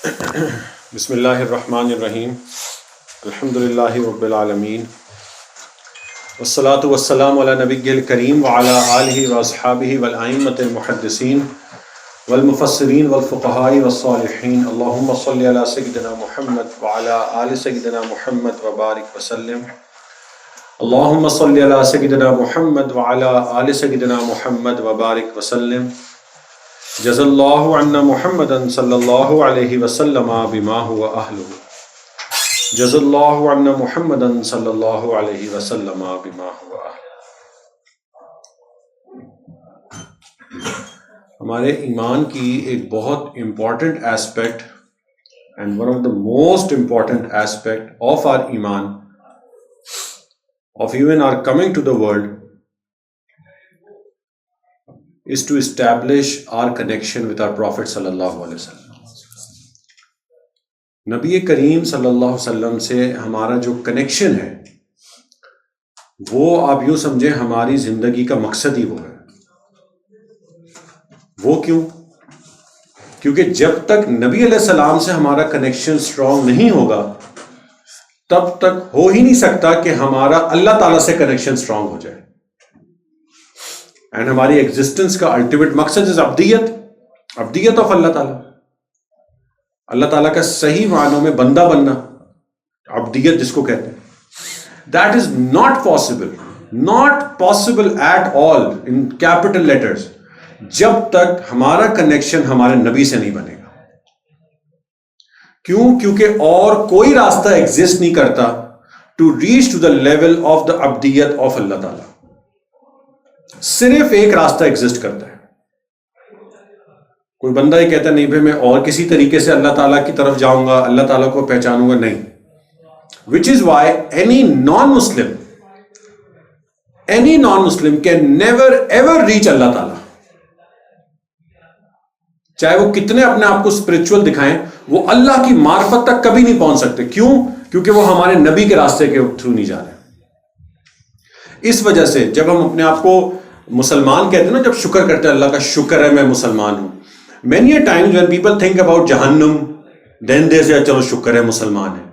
بسم اللہ الرحمن الرحیم الحمد للہ رب العالمین والصلاة والسلام علی نبی الکریم وعلی آلہ واصحابہ والائمۃ المحدثین والمفسرین والفقہاء والصالحین اللہم صلی علی سیدنا محمد وعلی آل سیدنا محمد وبارک وسلم اللہم صلی علی سیدنا محمد وعلی آل سیدنا محمد وبارک وسلم جزا اللہ عنا محمدا صلی اللہ علیہ وسلم بما هو اہلہ جزا اللہ عنا محمدا صلی اللہ علیہ وسلم بما هو اہلہ۔ ہمارے ایمان کی ایک بہت important aspect and one of the most important aspect of our ایمان of even our coming to the world is to establish our connection with our Prophet sallallahu alaihi wasallam۔ نبی کریم صلی اللہ علیہ وسلم سے ہمارا جو کنیکشن ہے وہ آپ یوں سمجھیں ہماری زندگی کا مقصد ہی وہ ہے۔ وہ کیوں؟ کیونکہ جب تک نبی علیہ السلام سے ہمارا کنیکشن اسٹرانگ نہیں ہوگا تب تک ہو ہی نہیں سکتا کہ ہمارا اللہ تعالیٰ سے کنیکشن اسٹرانگ ہو جائے۔ اینڈ ہماری ایگزسٹنس کا الٹیمیٹ مقصد از ابدیت آف اللہ تعالیٰ، اللہ تعالیٰ کا صحیح معنوں میں بندہ بننا، ابدیت جس کو کہتے ہیں۔ That is not possible at all in capital letters جب تک ہمارا کنیکشن ہمارے نبی سے نہیں بنے گا۔ کیوں؟ کیونکہ اور کوئی راستہ ایگزسٹ نہیں کرتا to reach to the level of the ابدیت آف اللہ تعالیٰ۔ صرف ایک راستہ ایگزسٹ کرتا ہے۔ کوئی بندہ یہ کہتا ہے نہیں بھائی میں اور کسی طریقے سے اللہ تعالیٰ کی طرف جاؤں گا، اللہ تعالیٰ کو پہچانوں گا، نہیں۔ Which is why any non Muslim can never ever reach اللہ تعالیٰ، چاہے وہ کتنے اپنے آپ کو اسپرچول دکھائیں، وہ اللہ کی معرفت تک کبھی نہیں پہنچ سکتے۔ کیوں؟ کیونکہ وہ ہمارے نبی کے راستے کے تھرو نہیں جا رہے۔ اس وجہ سے جب ہم اپنے آپ کو مسلمان کہتے ہیں نا، جب شکر کرتے ہیں اللہ کا شکر ہے میں مسلمان ہوں، many a times when people think about جہنم then they say چلو شکر ہے مسلمان ہے۔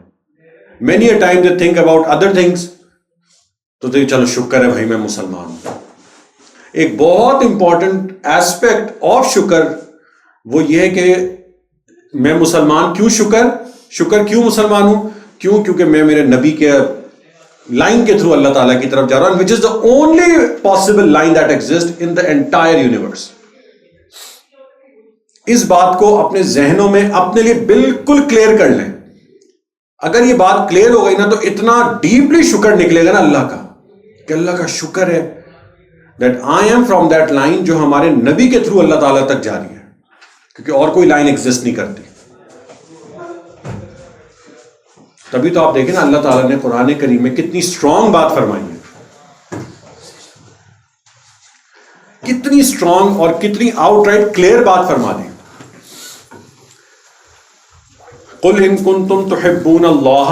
many a times they think about other things تو چلو شکر ہے بھائی میں مسلمان ہوں۔ ایک بہت امپورٹنٹ ایسپیکٹ آف شکر وہ یہ ہے کہ میں مسلمان کیوں شکر کیوں مسلمان ہوں؟ کیونکہ میں میرے نبی کے لائن کے تھرو اللہ تعالیٰ کی طرف جا رہا ہوں، which is the only possible line that exists in the entire universe۔ اس بات کو اپنے ذہنوں میں اپنے لیے بالکل کلیئر کر لیں۔ اگر یہ بات کلیئر ہو گئی نا تو اتنا ڈیپلی شکر نکلے گا نا اللہ کا، کہ اللہ کا شکر ہے that I am from that line جو ہمارے نبی کے تھرو اللہ تعالیٰ تک جاری ہے، کیونکہ اور کوئی لائن ایگزسٹ نہیں کرتی۔ تبھی تو آپ دیکھیں نا اللہ تعالیٰ نے قرآن کریم میں کتنی اسٹرانگ بات فرمائی ہے، کتنی اسٹرانگ اور کتنی آؤٹ رائٹ کلیئر بات فرما دی۔ قل ان کنتم تحبون اللہ،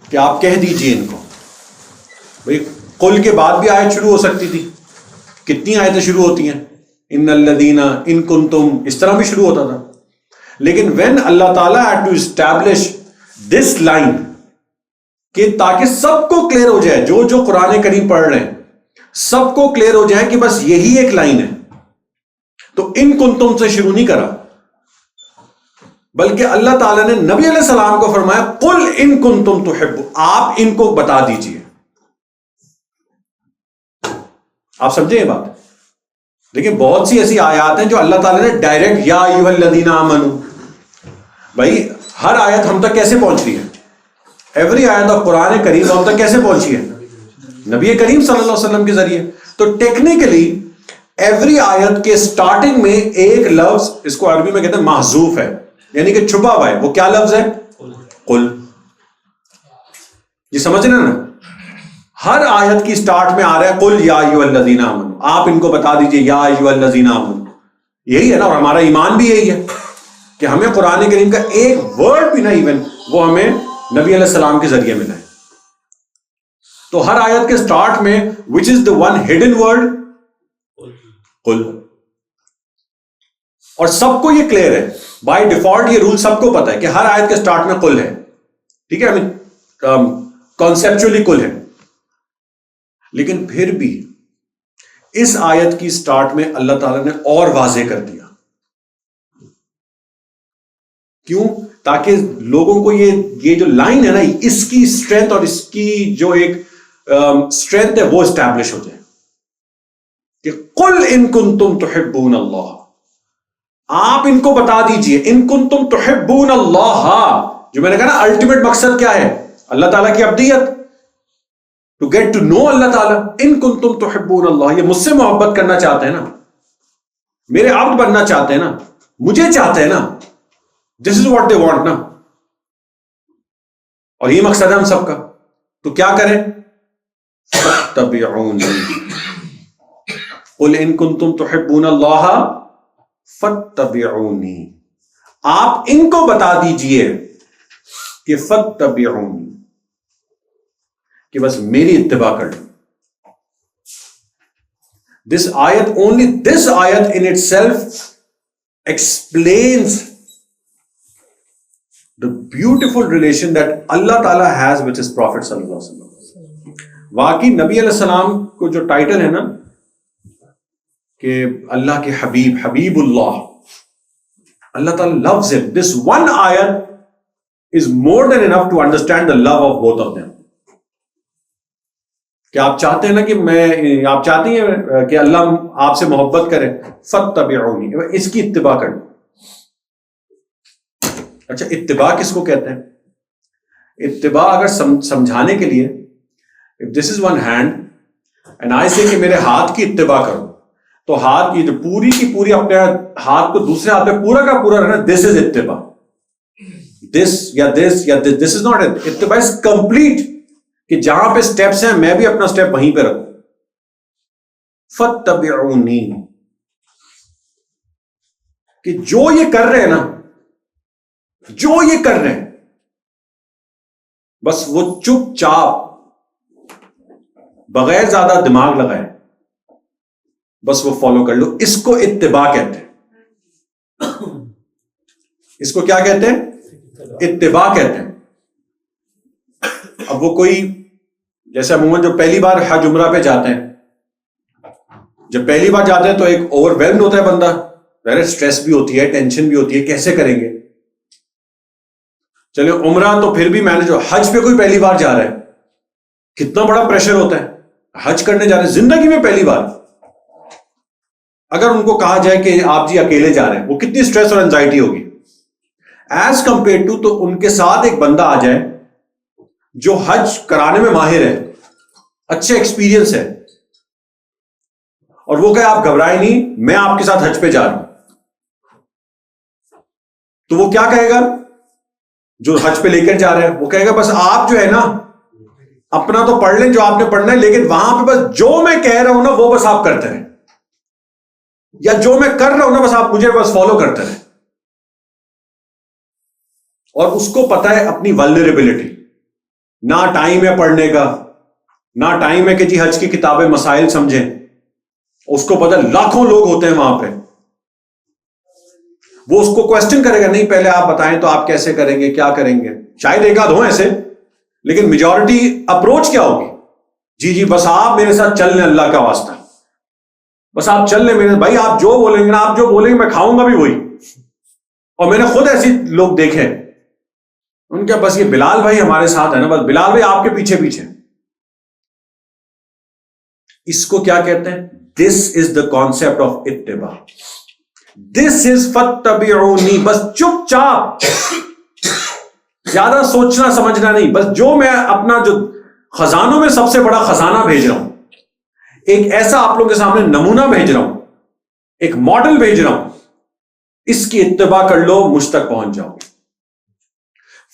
کہ آپ کہہ دیجئے ان کو۔ بھئی قل کے بعد بھی آیت شروع ہو سکتی تھی، کتنی آیتیں شروع ہوتی ہیں، ان الذین ان کنتم، اس طرح بھی شروع ہوتا تھا۔ لیکن when اللہ تعالیٰ had to establish this line کہ تاکہ سب کو کلیئر ہو جائے، جو قرآن کریم پڑھ رہے ہیں سب کو کلیئر ہو جائے کہ بس یہی ایک لائن ہے، تو ان کنتم سے شروع نہیں کرا، بلکہ اللہ تعالیٰ نے نبی علیہ السلام کو فرمایا قل ان کنتم تحبون، آپ ان کو بتا دیجئے۔ آپ سمجھیں یہ بات؟ دیکھیں بہت سی ایسی آیات ہیں جو اللہ تعالیٰ نے ڈائریکٹ یا ایھا الذین آمنوا، بھائی ہر آیت ہم تک کیسے پہنچ رہی ہے؟ ایوری آیت آف قرآن کریم ہم تک کیسے پہنچی ہے؟ نبی کریم صلی اللہ علیہ وسلم کے ذریعے۔ تو ٹیکنیکلی ایوری آیت کے سٹارٹنگ میں ایک لفظ، اس کو عربی میں کہتے ہیں محذوف ہے، یعنی کہ چھپا ہوا ہے۔ وہ کیا لفظ ہے؟ قل۔ یہ سمجھ رہے نا؟ ہر آیت کی سٹارٹ میں آ رہا ہے قل یا ایھا الذین آمنوا، آپ ان کو بتا دیجئے یا ایھا الذین آمنوا۔ یہی ہے نا، اور ہمارا ایمان بھی یہی ہے کہ ہمیں قرآن کریم کا ایک ورڈ بھی نہ ایون وہ ہمیں نبی علیہ السلام کے ذریعے ملا ہے۔ تو ہر آیت کے سٹارٹ میں which is the one hidden word؟ قل۔ اور سب کو یہ کلیئر ہے بائی ڈیفالٹ، یہ رول سب کو پتا ہے کہ ہر آیت کے سٹارٹ میں قل ہے. ٹھیک ہے، کانسیپچولی قل ہے. لیکن پھر بھی اس آیت کی سٹارٹ میں اللہ تعالیٰ نے اور واضح کر دیا. کیوں؟ تاکہ لوگوں کو یہ جو لائن ہے نا، اس کی اسٹرینتھ اور اس کی جو ایک اسٹرینتھ ہے وہ اسٹیبلش ہو جائے کہ قل ان کنتم تحبون اللہ. آپ ان کو بتا دیجئے ان کنتم تحبون اللہ. جو میں نے کہا نا الٹیمیٹ مقصد کیا ہے؟ اللہ تعالیٰ کی عبدیت، ٹو گیٹ ٹو نو اللہ تعالیٰ. ان کنتم تحبون اللہ، یہ مجھ سے محبت کرنا چاہتے ہیں نا، میرے عبد بننا چاہتے ہیں نا، مجھے چاہتے ہیں نا. دس از واٹ دے وانٹ نا، اور یہ مقصد ہے ہم سب کا. تو کیا کریں؟ فاتبعونی قل ان کنتم تحبون اللہ فاتبعونی. آپ ان کو بتا دیجئے کہ فاتبعونی، کہ بس میری اتباع کر لیں. This ayat, only this ayat in itself explains the beautiful relation that Allah Ta'ala has with His Prophet sallallahu alaihi wasallam. واقعی نبی علیہ السلام کو جو ٹائٹل ہے نا کہ اللہ کے حبیب، حبیب اللہ، اللہ تعالیٰ loves him. This one ayat is more than enough to understand the love of both of them. کہ آپ چاہتے ہیں نا کہ آپ چاہتی ہیں کہ اللہ آپ سے محبت کرے، فاتبعونی، اس کی اتباع کریں. اچھا، اتباع کس کو کہتے ہیں؟ اتباع اگر سمجھانے کے لیے، if this is one hand and I say کہ میرے ہاتھ کی اتباع کرو، تو ہاتھ کی جو پوری کی پوری اپنے ہاتھ کو دوسرے ہاتھ پہ پورا کا پورا رہنا، this is اتباع. this یا this is not it. اتباع is complete، کہ جہاں پہ سٹیپس ہیں میں بھی اپنا سٹیپ وہیں پہ رکھوں. فاتبعونی، کہ جو یہ کر رہے ہیں نا، جو یہ کر رہے ہیں، بس وہ چپ چاپ بغیر زیادہ دماغ لگائے بس وہ فالو کر لو. اس کو اتباع کہتے ہیں. اس کو کیا کہتے ہیں؟ اتباع کہتے ہیں. اب وہ کوئی جیسے عموماً جو پہلی بار حج عمرہ پہ جاتے ہیں، جب پہلی بار جاتے ہیں تو ایک اوور ویلمڈ ہوتا ہے بندہ، اسٹریس بھی ہوتی ہے، ٹینشن بھی ہوتی ہے، کیسے کریں گے. چلے عمرہ تو پھر بھی مینج ہو. حج پہ کوئی پہلی بار جا رہا ہے، کتنا بڑا پریشر ہوتا ہے. حج کرنے جا رہے ہیں زندگی میں پہلی بار، اگر ان کو کہا جائے کہ آپ جی اکیلے جا رہے ہیں، وہ کتنی اسٹریس اور انزائٹی ہوگی ایز کمپیئر ٹو. تو ان کے ساتھ ایک بندہ آ جائے جو حج کرانے میں ماہر ہے، اچھے ایکسپیرینس ہے، اور وہ کہے آپ گھبرائے نہیں، میں آپ کے ساتھ حج پہ جا رہا ہوں، تو وہ کیا کہے گا؟ جو حج پہ لے کر جا رہے ہیں وہ کہے گا بس آپ جو ہے نا اپنا تو پڑھ لیں جو آپ نے پڑھنا ہے، لیکن وہاں پہ بس جو میں کہہ رہا ہوں نا وہ بس آپ کرتے رہیں، یا جو میں کر رہا ہوں نا بس آپ مجھے بس فالو کرتے رہیں. اور اس کو پتا ہے اپنی ولنریبلٹی، نہ ٹائم ہے پڑھنے کا، نہ ٹائم ہے کہ جی حج کی کتابیں مسائل سمجھیں. اس کو پتا لاکھوں لوگ ہوتے ہیں وہاں پہ، وہ اس کو کوسچن کرے گا، نہیں پہلے آپ بتائیں تو آپ کیسے کریں گے، کیا کریں گے. شاید ایک آدھ ہوں ایسے، لیکن میجورٹی اپروچ کیا ہوگی؟ جی بس آپ میرے ساتھ چل لیں، اللہ کا واسطہ بس آپ چل لیں میرے بھائی، آپ جو بولیں گے نا، آپ جو بولیں گے میں کھاؤں گا بھی وہی. اور میں نے خود ایسے لوگ دیکھے، ان کے بس یہ بلال بھائی ہمارے ساتھ ہے نا، بس بلال بھائی آپ کے پیچھے پیچھے. اس کو کیا کہتے ہیں؟ دس از دا کانسیپٹ آف اتباع. دس از فاتبعونی، بس چپ چاپ، زیادہ سوچنا سمجھنا نہیں، بس جو میں اپنا جو خزانوں میں سب سے بڑا خزانہ بھیج رہا ہوں، ایک ایسا آپ لوگوں کے سامنے نمونہ بھیج رہا ہوں، ایک ماڈل بھیج رہا ہوں، اس کی اتباع کر لو، مجھ تک پہنچ جاؤ.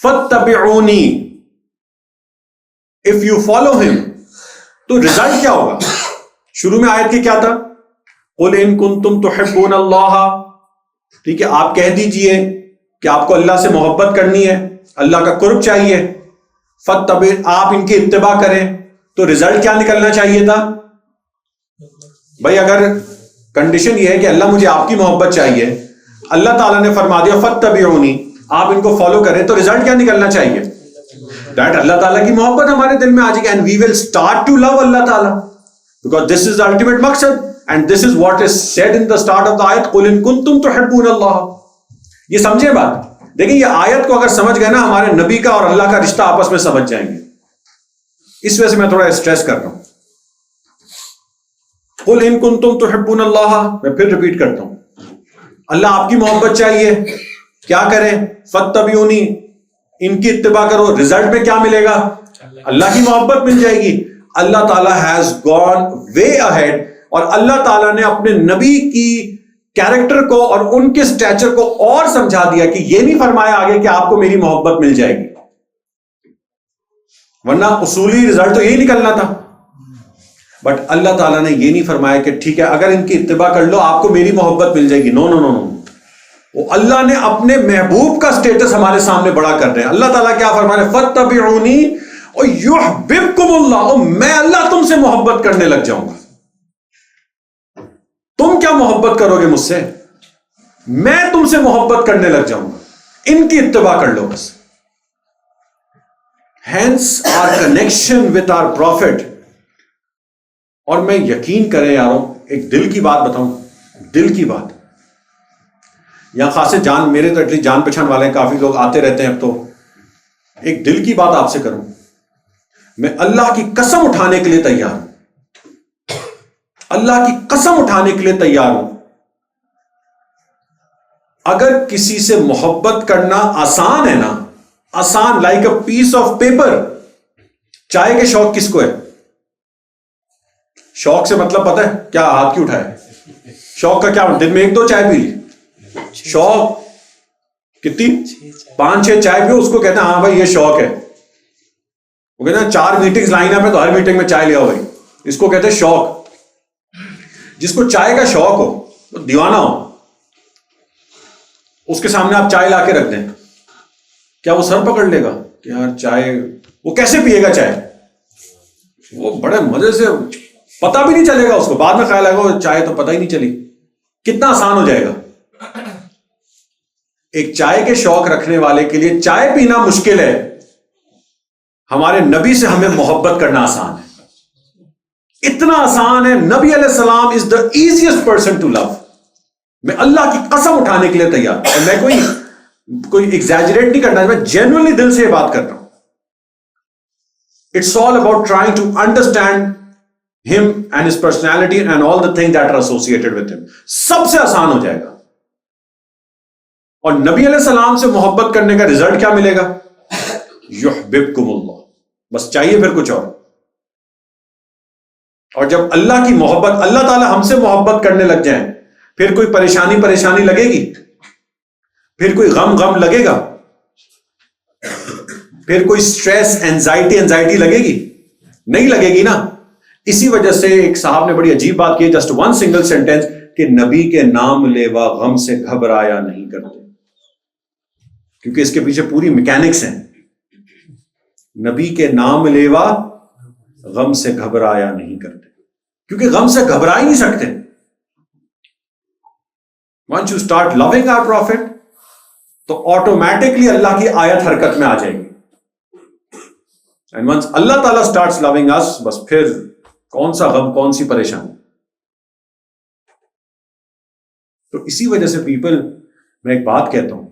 فاتبعونی، if you follow him، تو ریزلٹ کیا ہوگا؟ شروع میں آیت کے کیا تھا؟ قل ان کنتم تحبون اللہ. ٹھیک ہے، آپ کہہ دیجئے کہ آپ کو اللہ سے محبت کرنی ہے، اللہ کا قرب چاہیے، فاتبع، آپ ان کی اتباع کریں. تو ریزلٹ کیا نکلنا چاہیے تھا بھائی؟ اگر کنڈیشن یہ ہے کہ اللہ مجھے آپ کی محبت چاہیے، اللہ تعالیٰ نے فرما دیا فَاتَّبِعُونِی، آپ ان کو فالو کریں، تو ریزلٹ کیا نکلنا چاہیے؟ دیٹ اللہ تعالیٰ کی محبت ہمارے دل میں آ جائے گی and we will start to love اللہ تعالیٰ، بیکاز دس از الٹیمیٹ مقصد and this is what is said in the start of the آیت قُلْ إِن كُنتُمْ تُحِبُّونَ اللَّهَ۔ یہ سمجھے بات، دیکھیں یہ آیت کو اگر سمجھ گئے نا، ہمارے نبی کا اور اللہ کا رشتہ آپس میں سمجھ جائیں گے۔ اس وجہ سے میں تھوڑا اسٹریس کر رہا ہوں، قُلْ إِن كُنتُمْ تُحِبُّونَ اللَّهَ، میں پھر ریپیٹ کرتا ہوں، اللہ آپ کی محبت چاہیے، کیا کریں؟ فَاتَّبِعُونِی، ان کی اتباع کرو، ریزلٹ میں کیا ملے گا؟ اللہ کی محبت مل جائے گی۔ اللہ تعالیٰ ہیز گون وے اہیڈ، اور اللہ تعالیٰ نے اپنے نبی کی کیریکٹر کو اور ان کے سٹیچر کو اور سمجھا دیا کہ یہ نہیں فرمایا آگے کہ آپ کو میری محبت مل جائے گی، ورنہ اصولی ریزلٹ تو یہی نکلنا تھا۔ بٹ اللہ تعالیٰ نے یہ نہیں فرمایا کہ ٹھیک ہے اگر ان کی اتباع کر لو آپ کو میری محبت مل جائے گی، نو نو نو نو، وہ اللہ نے اپنے محبوب کا سٹیٹس ہمارے سامنے بڑا کر رہے ہیں۔ اللہ تعالیٰ کیا فرما رہے ہیں؟ فَاتَّبِعُونِی وَیُحْبِبْکُمُ اللَّهُ، میں اللہ تم سے محبت کرنے لگ جاؤں گا۔ تم کیا محبت کرو گے مجھ سے؟ میں تم سے محبت کرنے لگ جاؤں گا، ان کی اتباع کر لو بس۔ Hence our connection with our prophet۔ اور میں یقین کریں یاروں، ایک دل کی بات بتاؤں، دل کی بات، یہاں خاصے جان میرے تو ایٹلیسٹ جان پہچان والے ہیں، کافی لوگ آتے رہتے ہیں، اب تو ایک دل کی بات آپ سے کروں، میں اللہ کی قسم اٹھانے کے لیے تیار ہوں، اللہ کی قسم اٹھانے کے لیے تیار ہوں، اگر کسی سے محبت کرنا آسان ہے نا، آسان like a piece of paper. چائے کے شوق کس کو ہے؟ شوق سے مطلب پتہ ہے کیا؟ ہاتھ کیوں اٹھائے؟ شوق کا کیا؟ دن میں 1-2 چائے پی لی، شوق کتنی؟ 5-6 چائے پیو، اس کو کہتے ہیں ہاں بھائی یہ شوق ہے۔ وہ کہتے ہیں 4 میٹنگز لائن اپ ہے تو ہر میٹنگ میں چائے لیا بھائی، اس کو کہتے ہیں شوق۔ جس کو چائے کا شوق ہو، وہ دیوانہ ہو، اس کے سامنے آپ چائے لا کے رکھ دیں، کیا وہ سر پکڑ لے گا کہ یار چائے؟ وہ کیسے پیے گا چائے؟ وہ بڑے مزے سے، پتہ بھی نہیں چلے گا اس کو، بعد میں خیال آئے گا چائے تو پتہ ہی نہیں چلی۔ کتنا آسان ہو جائے گا۔ ایک چائے کے شوق رکھنے والے کے لیے چائے پینا مشکل ہے، ہمارے نبی سے ہمیں محبت کرنا آسان ہے، اتنا آسان ہے۔ نبی علیہ السلام از دا ایزیسٹ پرسن ٹو لو۔ میں اللہ کی قسم اٹھانے کے لیے تیار ہوں، میں کوئی ایگزیجریٹ نہیں کرنا، میں جینوئنلی دل سے یہ بات کر رہا ہوں۔ It's all about trying to understand him and his personality and all the things that are associated with him۔ سب سے آسان ہو جائے گا۔ اور نبی علیہ السلام سے محبت کرنے کا رزلٹ کیا ملے گا؟ یحببکم اللہ، بس چاہیے پھر کچھ اور۔ اور جب اللہ کی محبت، اللہ تعالی ہم سے محبت کرنے لگ جائیں، پھر کوئی پریشانی لگے گی؟ پھر کوئی غم لگے گا؟ پھر کوئی سٹریس اینزائٹی لگے گی؟ نہیں لگے گی نا۔ اسی وجہ سے ایک صاحب نے بڑی عجیب بات کی، جسٹ 1 single sentence، کہ نبی کے نام لیوا غم سے گھبرایا نہیں کرتے، کیونکہ اس کے پیچھے پوری میکینکس ہیں۔ نبی کے نام لیوا غم سے گھبرایا نہیں کرتے، کیونکہ غم سے گھبرا ہی نہیں سکتے۔ once you start loving our prophet تو آٹومیٹکلی اللہ کی آیت حرکت میں آ جائے گی، and once اللہ تعالیٰ starts loving us، بس پھر کون سا غم، کون سی پریشانی۔ تو اسی وجہ سے پیپل، میں ایک بات کہتا ہوں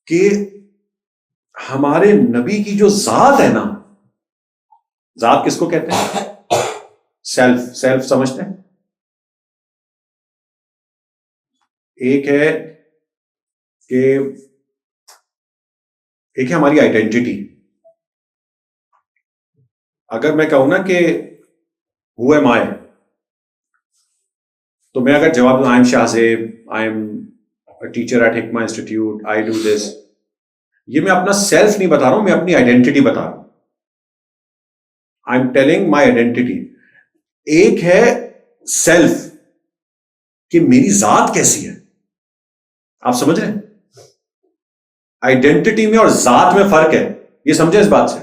کہ ہمارے نبی کی جو ذات ہے نا، ذات کس کو کہتے ہیں؟ سیلف سمجھتے ہیں؟ ایک ہے ہماری آئیڈینٹی۔ اگر میں کہوں نا کہ who am I، تو میں اگر جواب دوں آئی am Shahzeb, I am a teacher at Hikmah institute, I do this, یہ میں اپنا سیلف نہیں بتا رہا ہوں، میں اپنی آئیڈینٹی بتا رہا ہوں۔ I am telling my identity. ایک ہے سیلف، کہ میری ذات کیسی ہے، آپ سمجھ رہے ہیں؟ آئیڈینٹی میں اور ذات میں فرق ہے، یہ سمجھیں اس بات سے۔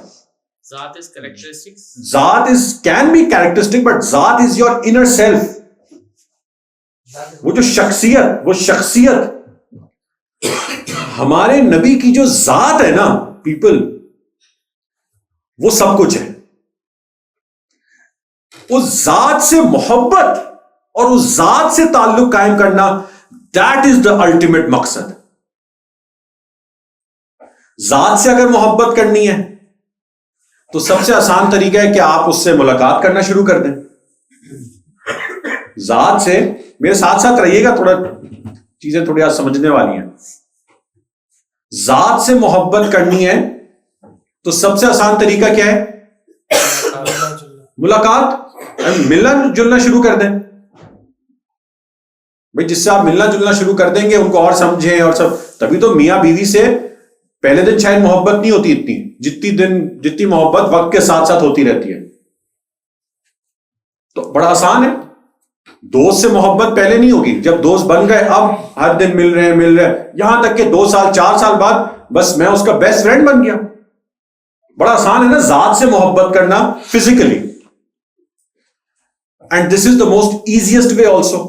ذات is characteristics. ذات can be characteristic, but ذات is your inner self. وہ شخصیت ہمارے نبی کی جو ذات ہے نا پیپل، وہ سب کچھ ہے. اس ذات سے محبت اور اس ذات سے تعلق قائم کرنا، دیٹ از دا الٹیمیٹ مقصد. ذات سے اگر محبت کرنی ہے تو سب سے آسان طریقہ ہے کہ آپ اس سے ملاقات کرنا شروع کر دیں. ذات سے، میرے ساتھ ساتھ رہیے گا، تھوڑا چیزیں تھوڑی آج سمجھنے والی ہیں. ذات سے محبت کرنی ہے تو سب سے آسان طریقہ کیا ہے؟ ملاقات. ملنا جلنا شروع کر دیں بھائی. جس سے آپ ملنا جلنا شروع کر دیں گے، ان کو اور سمجھیں اور سب. تبھی تو میاں بیوی سے پہلے دن شاید محبت نہیں ہوتی اتنی، جتنی محبت وقت کے ساتھ ساتھ ہوتی رہتی ہے. تو بڑا آسان ہے. دوست سے محبت پہلے نہیں ہوگی، جب دوست بن گئے اب ہر دن مل رہے ہیں، یہاں تک کہ 2 سال 4 سال بعد بس میں اس کا بیسٹ فرینڈ بن گیا. بڑا آسان ہے نا ذات سے محبت کرنا physically. And this is the most easiest way also.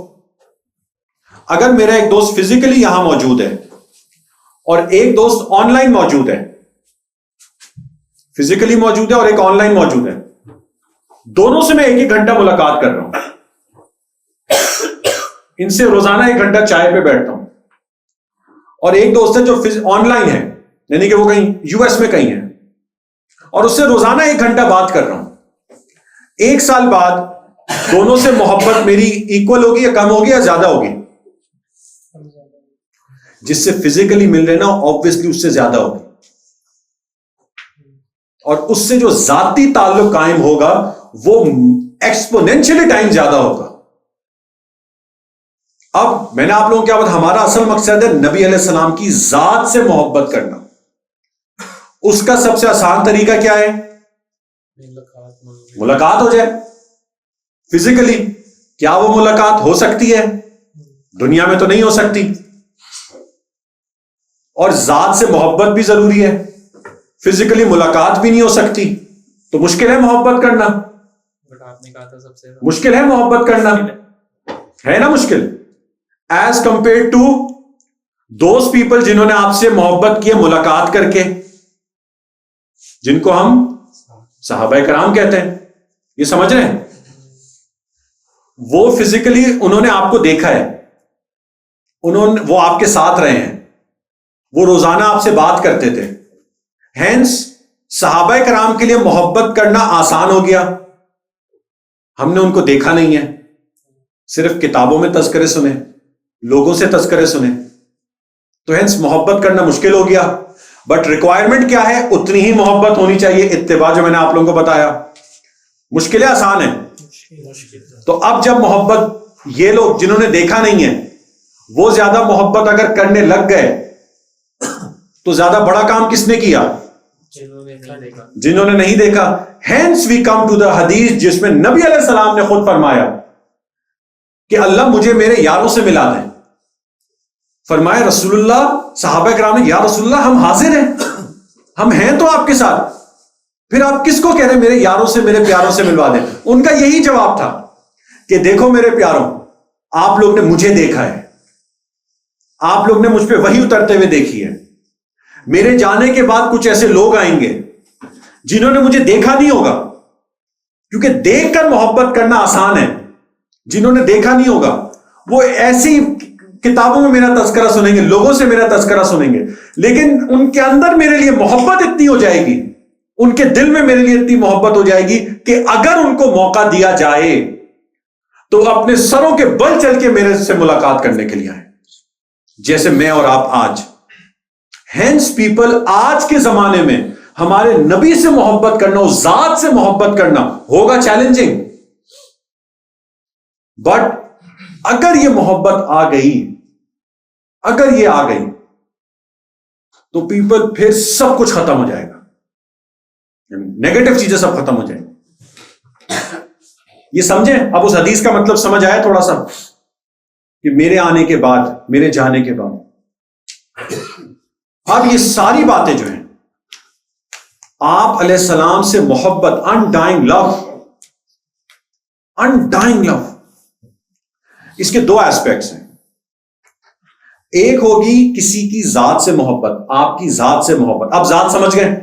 اگر میرا ایک دوست فزیکلی یہاں موجود ہے اور ایک دوست آن لائن موجود ہے، فزیکلی موجود ہے اور ایک آن لائن موجود ہے، دونوں سے میں 1-1 گھنٹہ ملاقات کر رہا ہوں، ان سے روزانہ 1 گھنٹہ چائے پہ بیٹھتا ہوں. اور ایک دوست ہے جو آن لائن ہے، یعنی کہ وہ کہیں یو ایس میں کہیں ہے، اور اس سے روزانہ 1 گھنٹہ بات کر رہا ہوں. 1 سال بعد دونوں سے محبت میری ایکول ہوگی یا کم ہوگی یا زیادہ ہوگی؟ جس سے فزیکلی مل رہے نا آبویسلی اس سے زیادہ ہوگی. اور اس سے جو ذاتی تعلق قائم ہوگا وہ ایکسپونینشلی ٹائم زیادہ ہوگا. اب میں نے آپ لوگوں کو کیا بتا، ہمارا اصل مقصد ہے نبی علیہ السلام کی ذات سے محبت کرنا. اس کا سب سے آسان طریقہ کیا ہے؟ ملاقات ہو جائے فزیکلی. کیا وہ ملاقات ہو سکتی ہے؟ دنیا میں تو نہیں ہو سکتی. اور ذات سے محبت بھی ضروری ہے، فزیکلی ملاقات بھی نہیں ہو سکتی. تو مشکل ہے محبت کرنا. آپ نے کہا تھا سب سے مشکل ہے محبت کرنا، ہے نا مشکل، as compare to those people جنہوں نے آپ سے محبت کی ملاقات کر کے، جن کو ہم صحابہ کرام کہتے ہیں. یہ سمجھ رہے ہیں؟ وہ فزیکلی انہوں نے آپ کو دیکھا ہے، وہ آپ کے ساتھ رہے ہیں، وہ روزانہ آپ سے بات کرتے تھے. ہینس صحابہ کرام کے لیے محبت کرنا آسان ہو گیا. ہم نے ان کو دیکھا نہیں ہے، صرف کتابوں میں تذکرے سنے، لوگوں سے تذکرے سنے، تو ہینس محبت کرنا مشکل ہو گیا. بٹ ریکوائرمنٹ کیا ہے؟ اتنی ہی محبت ہونی چاہیے، اتباع جو میں نے آپ لوگوں کو بتایا. مشکل ہے آسان ہے؟ تو اب جب محبت یہ لوگ جنہوں نے دیکھا نہیں ہے وہ زیادہ محبت اگر کرنے لگ گئے تو زیادہ بڑا کام کس نے کیا؟ جنہوں نے نہیں دیکھا. Hence we come to the حدیث جس میں نبی علیہ السلام نے خود فرمایا کہ اللہ مجھے میرے یاروں سے ملا دیں. فرمایا رسول اللہ، صحابہ کرام نے، یا رسول اللہ ہم حاضر ہیں، ہم ہیں تو آپ کے ساتھ، پھر آپ کس کو کہہ رہے ہیں میرے یاروں سے میرے پیاروں سے ملوا دیں؟ ان کا یہی جواب تھا کہ دیکھو میرے پیاروں، آپ لوگ نے مجھے دیکھا ہے، آپ لوگ نے مجھ پہ وحی اترتے ہوئے دیکھی ہے. میرے جانے کے بعد کچھ ایسے لوگ آئیں گے جنہوں نے مجھے دیکھا نہیں ہوگا، کیونکہ دیکھ کر محبت کرنا آسان ہے. جنہوں نے دیکھا نہیں ہوگا وہ ایسی کتابوں میں میرا تذکرہ سنیں گے، لوگوں سے میرا تذکرہ سنیں گے، لیکن ان کے اندر میرے لیے محبت اتنی ہو جائے گی، ان کے دل میں میرے لیے اتنی محبت ہو جائے گی کہ اگر ان کو موقع دیا جائے تو اپنے سروں کے بل چل کے میرے سے ملاقات کرنے کے لیے آئے، جیسے میں اور آپ آج. ہینس پیپل آج کے زمانے میں ہمارے نبی سے محبت کرنا، اس ذات سے محبت کرنا ہوگا چیلنجنگ. بٹ اگر یہ محبت آ گئی، اگر یہ آ گئی تو پیپل پھر سب کچھ ختم ہو جائے گا، نیگیٹو چیزیں سب ختم ہو جائیں گی. یہ سمجھیں؟ اب اس حدیث کا مطلب سمجھ آیا تھوڑا سا کہ میرے آنے کے بعد، میرے جانے کے بعد. اب یہ ساری باتیں جو ہیں، آپ علیہ السلام سے محبت، انڈائنگ لو، انڈائنگ لو، اس کے دو ایسپیکٹس ہیں. ایک ہوگی کسی کی ذات سے محبت, آپ کی ذات سے محبت. آپ ذات سمجھ گئے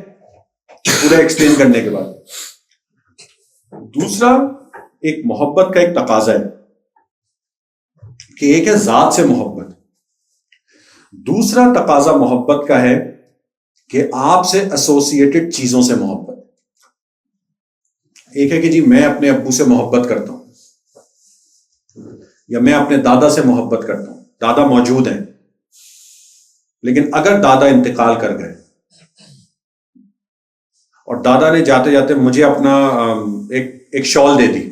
پورا ایکسپلین کرنے کے بعد. دوسرا ایک محبت کا ایک تقاضا ہے کہ ایک ہے ذات سے محبت, دوسرا تقاضا محبت کا ہے کہ آپ سے ایسوسیٹڈ چیزوں سے محبت. ایک ہے کہ جی میں اپنے ابو سے محبت کرتا ہوں, یا میں اپنے دادا سے محبت کرتا ہوں. دادا موجود ہیں لیکن اگر دادا انتقال کر گئے اور دادا نے جاتے جاتے مجھے اپنا ایک شال دے دی,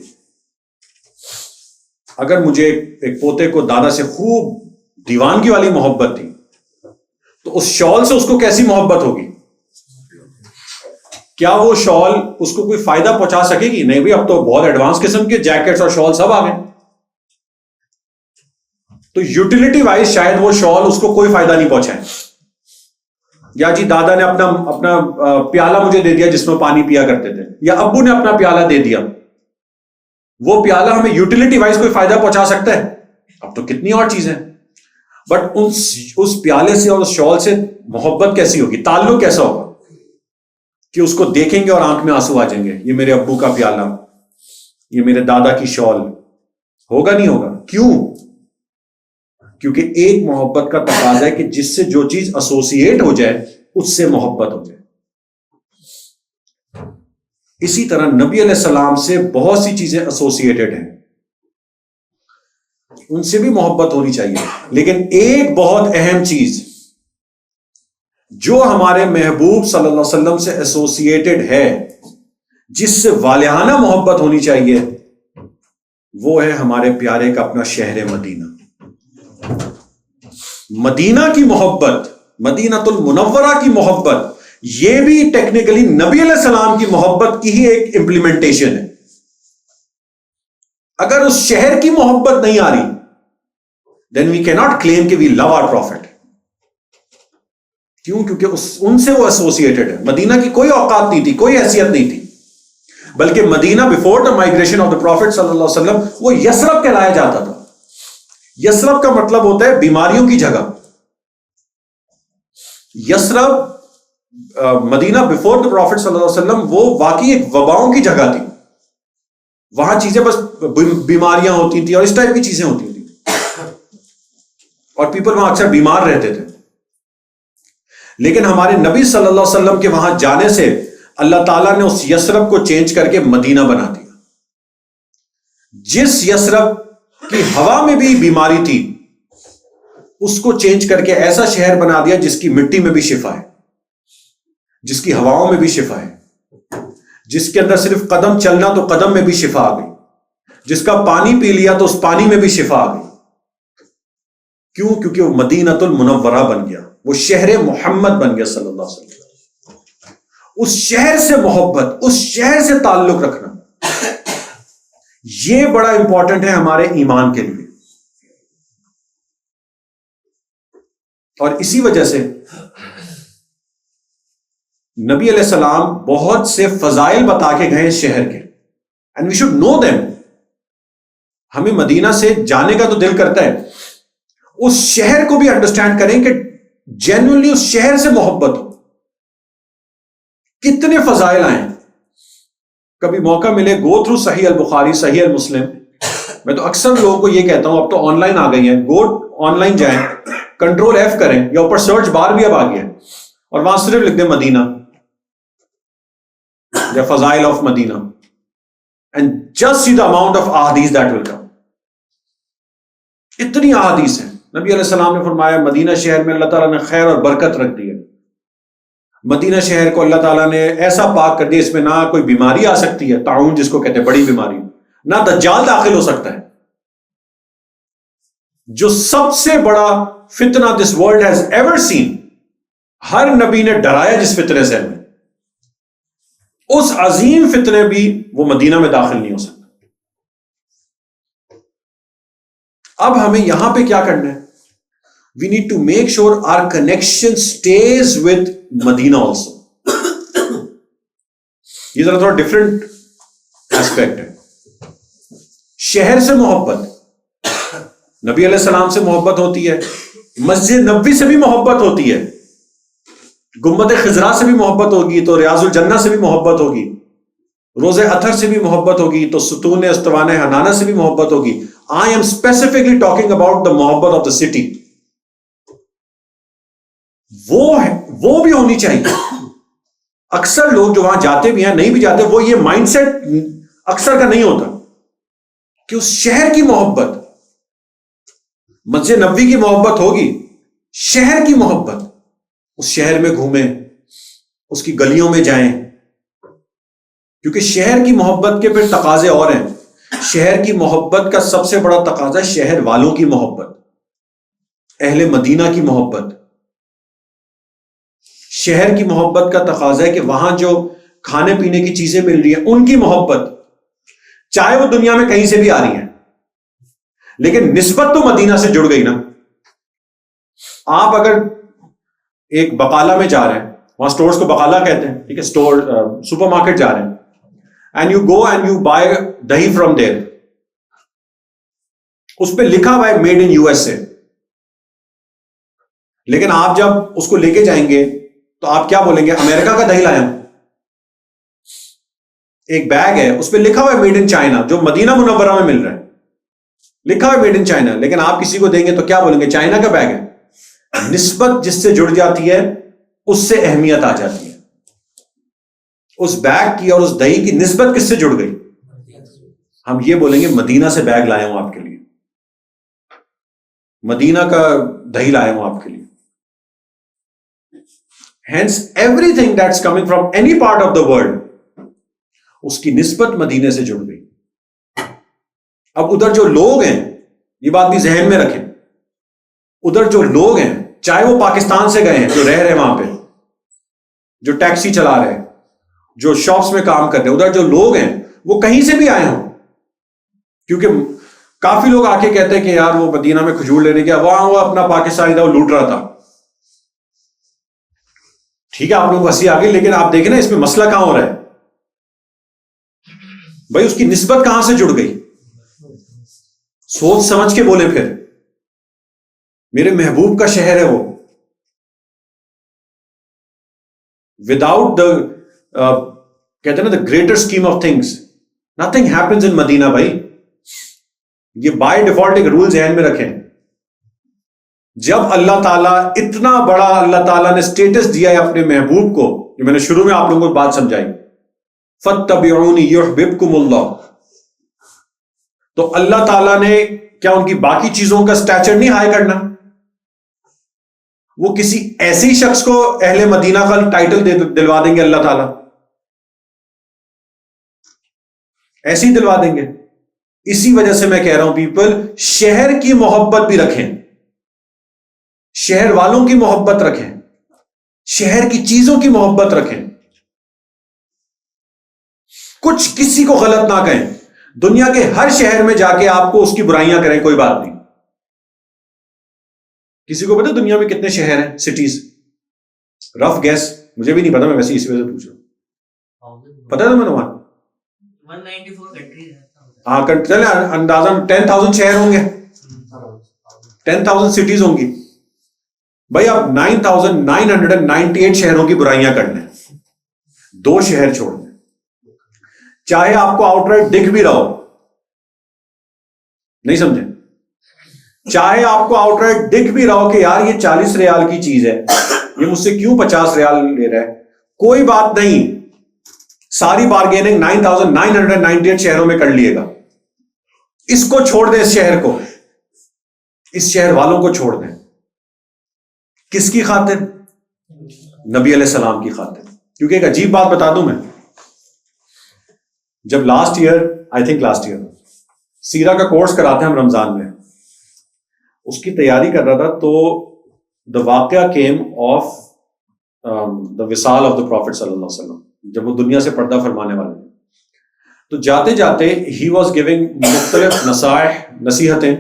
اگر مجھے ایک پوتے کو دادا سے خوب دیوانگی والی محبت تھی تو اس شال سے اس کو کیسی محبت ہوگی؟ کیا وہ شال اس کو کوئی فائدہ پہنچا سکے گی؟ نہیں بھائی, اب تو بہت ایڈوانس قسم کے جیکٹس اور شال سب آ گئے, تو یوٹیلٹی وائز شاید وہ شال اس کو کوئی فائدہ نہیں پہنچائے. یا جی دادا نے اپنا پیالہ مجھے دے دیا جس میں پانی پیا کرتے تھے, یا ابو نے اپنا پیالہ دے دیا, وہ پیالہ ہمیں یوٹیلٹی وائز کوئی فائدہ پہنچا سکتا ہے؟ اب تو کتنی اور چیزیں, بٹ اس پیالے سے اور اس شال سے محبت کیسی ہوگی, تعلق کیسا ہوگا کہ اس کو دیکھیں گے اور آنکھ میں آنسو آ جائیں گے, یہ میرے ابو کا پیالہ, یہ میرے دادا کی شال. ہوگا نہیں ہوگا. کیوں؟ کیونکہ ایک محبت کا تقاضا ہے کہ جس سے جو چیز ایسوسیٹ ہو جائے اس سے محبت ہو جائے. اسی طرح نبی علیہ السلام سے بہت سی چیزیں ایسوسیٹڈ ہیں, ان سے بھی محبت ہونی چاہیے, لیکن ایک بہت اہم چیز جو ہمارے محبوب صلی اللہ علیہ وسلم سے ایسوسیٹڈ ہے, جس سے والہانہ محبت ہونی چاہیے, وہ ہے ہمارے پیارے کا اپنا شہر مدینہ. مدینہ کی محبت, مدینہ المنورہ کی محبت, یہ بھی ٹیکنیکلی نبی علیہ السلام کی محبت کی ہی ایک امپلیمنٹیشن ہے. اگر اس شہر کی محبت نہیں آ رہی, then we cannot claim کہ we love our prophet. کیوں؟ کیونکہ ان سے وہ ایسوسیٹڈ ہے. مدینہ کی کوئی اوقات نہیں تھی, کوئی حیثیت نہیں تھی, بلکہ Medina before the migration of the prophet صلی اللہ علیہ وسلم وہ یثرب کہلایا جاتا تھا. یثرب کا مطلب ہوتا ہے بیماریوں کی جگہ. یثرب مدینہ بیفور دا پروفیٹ صلی اللہ علیہ وسلم وہ واقعی ایک وباؤں کی جگہ تھی. وہاں چیزیں بس بیماریاں ہوتی تھیں اور اس ٹائپ کی چیزیں ہوتی تھیں, اور پیپل وہاں اکثر بیمار رہتے تھے. لیکن ہمارے نبی صلی اللہ علیہ وسلم کے وہاں جانے سے اللہ تعالیٰ نے اس یثرب کو چینج کر کے مدینہ بنا دیا. جس یثرب کی ہوا میں بھی بیماری تھی اس کو چینج کر کے ایسا شہر بنا دیا جس کی مٹی میں بھی شفا ہے, جس کی ہواؤں میں بھی شفا ہے, جس کے اندر صرف قدم چلنا تو قدم میں بھی شفا آ گئی, جس کا پانی پی لیا تو اس پانی میں بھی شفا آ گئی. کیوں؟ کیونکہ وہ مدینہ المنورہ بن گیا, وہ شہر محمد بن گیا صلی اللہ علیہ وسلم. اس شہر سے محبت, اس شہر سے تعلق رکھنا, یہ بڑا امپورٹنٹ ہے ہمارے ایمان کے لیے. اور اسی وجہ سے نبی علیہ السلام بہت سے فضائل بتا کے گئے اس شہر کے, and we should know them. ہمیں مدینہ سے جانے کا تو دل کرتا ہے, اس شہر کو بھی انڈرسٹینڈ کریں کہ جینوئنلی اس شہر سے محبت ہو. کتنے فضائل آئیں, کبھی موقع ملے گو تھرو صحیح البخاری, صحیح المسلم. میں تو اکثر لوگوں کو یہ کہتا ہوں, اب تو آن لائن آ گئی ہیں, گو آن لائن جائیں, کنٹرول ایف کریں, یا اوپر سرچ بار بھی اب آ گیا ہے, اور وہاں صرف لکھ دیں مدینہ یا فضائل of Madinah, and just see the amount of احادیث دیٹ ول کم. اتنی احادیث ہیں. نبی علیہ السلام نے فرمایا مدینہ شہر میں اللہ تعالیٰ نے خیر اور برکت رکھ دی ہے. مدینہ شہر کو اللہ تعالیٰ نے ایسا پاک کر دیا, اس میں نہ کوئی بیماری آ سکتی ہے, طاعون جس کو کہتے ہیں بڑی بیماری, نہ دجال داخل ہو سکتا ہے. جو سب سے بڑا فتنہ this world has ever seen, ہر نبی نے ڈرایا جس فتنے سے, اس عظیم فتنے بھی وہ مدینہ میں داخل نہیں ہو سکتا. اب ہمیں یہاں پہ کیا کرنا ہے؟ We need to make sure our connection stays with Madinah also. یہ ذرا تھوڑا ڈفرنٹ ایسپیکٹ ہے. شہر سے محبت, نبی علیہ السلام سے محبت ہوتی ہے، مسجد نبوی سے بھی محبت ہوتی ہے، گنبد خضرا سے بھی محبت ہوگی تو ریاض الجنہ سے بھی محبت ہوگی، روز اطہر سے بھی محبت ہوگی تو ستون استوانہ حنانہ سے بھی محبت ہوگی. I am specifically talking about the محبت آف دا سٹی. وہ بھی ہونی چاہیے. اکثر لوگ جو وہاں جاتے بھی ہیں نہیں بھی جاتے، وہ یہ مائنڈ سیٹ اکثر کا نہیں ہوتا کہ اس شہر کی محبت، مسجد نبوی کی محبت ہوگی، شہر کی محبت، اس شہر میں گھومیں، اس کی گلیوں میں جائیں، کیونکہ شہر کی محبت کے پھر تقاضے اور ہیں. شہر کی محبت کا سب سے بڑا تقاضا شہر والوں کی محبت، اہل مدینہ کی محبت. شہر کی محبت کا تقاضا ہے کہ وہاں جو کھانے پینے کی چیزیں مل رہی ہیں ان کی محبت، چاہے وہ دنیا میں کہیں سے بھی آ رہی ہیں، لیکن نسبت تو مدینہ سے جڑ گئی نا. آپ اگر ایک بقالہ میں جا رہے ہیں، وہاں سٹورز کو بقالہ کہتے ہیں، ٹھیک ہے، سٹور سپر مارکیٹ جا رہے ہیں، and you go and you by دہی فرام دیر، اس پہ لکھا ہوا ہے made in U S A, لیکن آپ جب اس کو لے کے جائیں گے تو آپ کیا بولیں گے؟ امریکہ کا دہی لایا ہوں. ایک بیگ ہے اس پہ لکھا ہوا ہے میڈ ان چائنا، جو مدینہ منورہ میں مل رہا ہے، لکھا ہوا ہے میڈ ان چائنا، لیکن آپ کسی کو دیں گے تو کیا بولیں گے؟ چائنا کا بیگ ہے. نسبت جس سے جڑ جاتی ہے اس سے اہمیت آ جاتی ہے. اس بیگ کی اور اس دہی کی نسبت کس سے جڑ گئی؟ ہم یہ بولیں گے مدینہ سے بیگ لایا ہوں آپ کے لیے، مدینہ کا دہی لایا ہوں آپ کے لیے. Hence everything that's coming from any part of the world, اس کی نسبت مدینے سے جڑ گئی. اب ادھر جو لوگ ہیں، یہ بات بھی ذہن میں رکھیں، ادھر جو لوگ ہیں چاہے وہ پاکستان سے گئے ہیں، جو رہ رہے وہاں پہ، جو ٹیکسی چلا رہے ہیں، جو شاپس میں کام کر رہے ہیں، ادھر جو لوگ ہیں وہ کہیں سے بھی آئے ہوں. کیونکہ کافی لوگ آ کے کہتے ہیں کہ یار وہ مدینہ میں کھجور لینے گیا، وہاں وہ اپنا پاکستانی تھا، وہ لوٹ رہا تھا. ٹھیک ہے، آپ لوگ ہنسی آ گئی، لیکن آپ دیکھیں نا اس میں مسئلہ کہاں ہو رہا ہے بھائی؟ اس کی نسبت کہاں سے جڑ گئی؟ سوچ سمجھ کے بولے پھر، میرے محبوب کا شہر ہے وہ. وداؤٹ دا کہتے ہیں نا the greater scheme of things nothing happens in Medina. بھائی یہ بائی ڈیفالٹ ایک رول ذہن میں رکھیں. جب اللہ تعالیٰ اتنا بڑا اللہ تعالیٰ نے اسٹیٹس دیا ہے اپنے محبوب کو، جو میں نے شروع میں آپ لوگوں کو بات سمجھائی، فَاتَّبِعُونِي يُحْبِبْكُمُ اللَّهُ، تو اللہ تعالیٰ نے کیا ان کی باقی چیزوں کا سٹیچر نہیں ہائی کرنا؟ وہ کسی ایسے ہی شخص کو اہل مدینہ کا ٹائٹل دلوا دیں گے اللہ تعالیٰ، ایسے ہی دلوا دیں گے. اسی وجہ سے میں کہہ رہا ہوں پیپل، شہر کی محبت بھی رکھیں، شہر والوں کی محبت رکھیں، شہر کی چیزوں کی محبت رکھیں. کچھ کسی کو غلط نہ کہیں. دنیا کے ہر شہر میں جا کے آپ کو اس کی برائیاں کریں، کوئی بات نہیں. کسی کو پتا دنیا میں کتنے شہر ہیں، سٹیز؟ رف گیس، مجھے بھی نہیں پتا، میں ویسے اس وجہ سے پوچھ رہا ہوں. پتا ہے تمہیں؟ 194 کنٹریز ہیں. ہاں، چلے اندازہ 10,000 شہر ہوں گے، 10,000 سٹیز ہوں گی. بھائی آپ 9,998 شہروں کی برائیاں کرنے، 2 شہر چھوڑنے. چاہے آپ کو آؤٹ رائٹ دکھ بھی رہا ہو، نہیں سمجھے، چاہے آپ کو آؤٹ رائٹ دکھ بھی رہا ہو کہ یار یہ 40 ریال کی چیز ہے، یہ مجھ سے کیوں 50 ریال لے رہا ہے، کوئی بات نہیں، ساری بارگیننگ 9,998 شہروں میں کر لیے گا. اس کو چھوڑ دیں، اس شہر کو، اس شہر والوں کو چھوڑ دیں. کس کی خاطر؟ نبی علیہ السلام کی خاطر. کیونکہ ایک عجیب بات بتا دوں میں، جب لاسٹ ایئر سیرہ کا کورس کراتے ہیں ہم رمضان میں، اس کی تیاری کر رہا تھا، تو دا واقعہ کیم آف دا وصال آف دا پروفٹ صلی اللہ علیہ وسلم، جب وہ دنیا سے پردہ فرمانے والے ہیں. تو جاتے جاتے ہی واز گیونگ مختلف نصیحتیں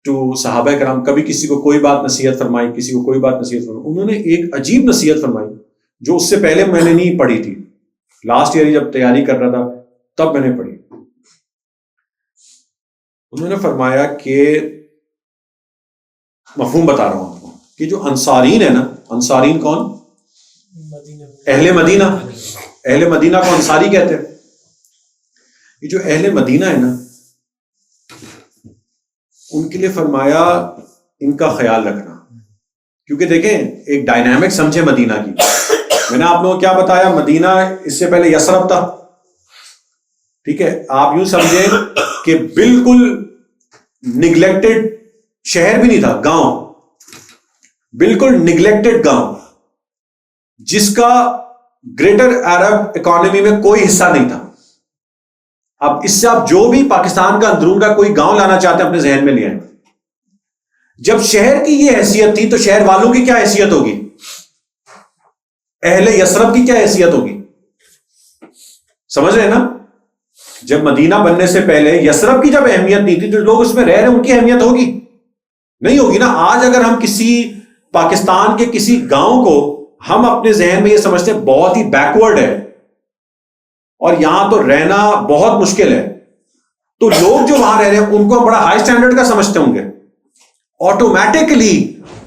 ٹو صحابہ کرام. کبھی کسی کو کوئی بات نصیحت فرمائی، کسی کو کوئی بات نصیحت فرمائی. انہوں نے ایک عجیب نصیحت فرمائی جو اس سے پہلے میں نے نہیں پڑھی تھی. لاسٹ ایئر جب تیاری کر رہا تھا تب میں نے پڑھی. انہوں نے فرمایا کہ مفہوم بتا رہا ہوں آپ کو کہ جو انصارین ہے نا، انصارین کون؟ اہل مدینہ. اہل مدینہ کو انصاری کہتے ہیں. یہ جو اہل مدینہ ہے نا، ان کے لیے فرمایا ان کا خیال رکھنا. کیونکہ دیکھیں ایک ڈائنامک سمجھے مدینہ کی. میں نے آپ لوگوں کو کیا بتایا، مدینہ اس سے پہلے یثرب تھا. ٹھیک ہے، آپ یوں سمجھیں کہ بالکل نگلیکٹڈ شہر بھی نہیں تھا، گاؤں، بالکل نگلیکٹڈ گاؤں جس کا گریٹر عرب اکانومی میں کوئی حصہ نہیں تھا. اب اس سے آپ جو بھی پاکستان کا اندرون کا کوئی گاؤں لانا چاہتے ہیں اپنے ذہن میں لے آئیں. جب شہر کی یہ حیثیت تھی تو شہر والوں کی کیا حیثیت ہوگی؟ اہل یثرب کی کیا حیثیت ہوگی؟ سمجھ رہے ہیں نا؟ جب مدینہ بننے سے پہلے یثرب کی جب اہمیت نہیں تھی، جو لوگ اس میں رہ رہے ہیں ان کی اہمیت ہوگی؟ نہیں ہوگی نا. آج اگر ہم کسی پاکستان کے کسی گاؤں کو ہم اپنے ذہن میں یہ سمجھتے ہیں بہت ہی بیکورڈ ہے اور یہاں تو رہنا بہت مشکل ہے، تو لوگ جو وہاں رہ رہے ہیں ان کو ہم بڑا ہائی سٹینڈرڈ کا سمجھتے ہوں گے. آٹومیٹکلی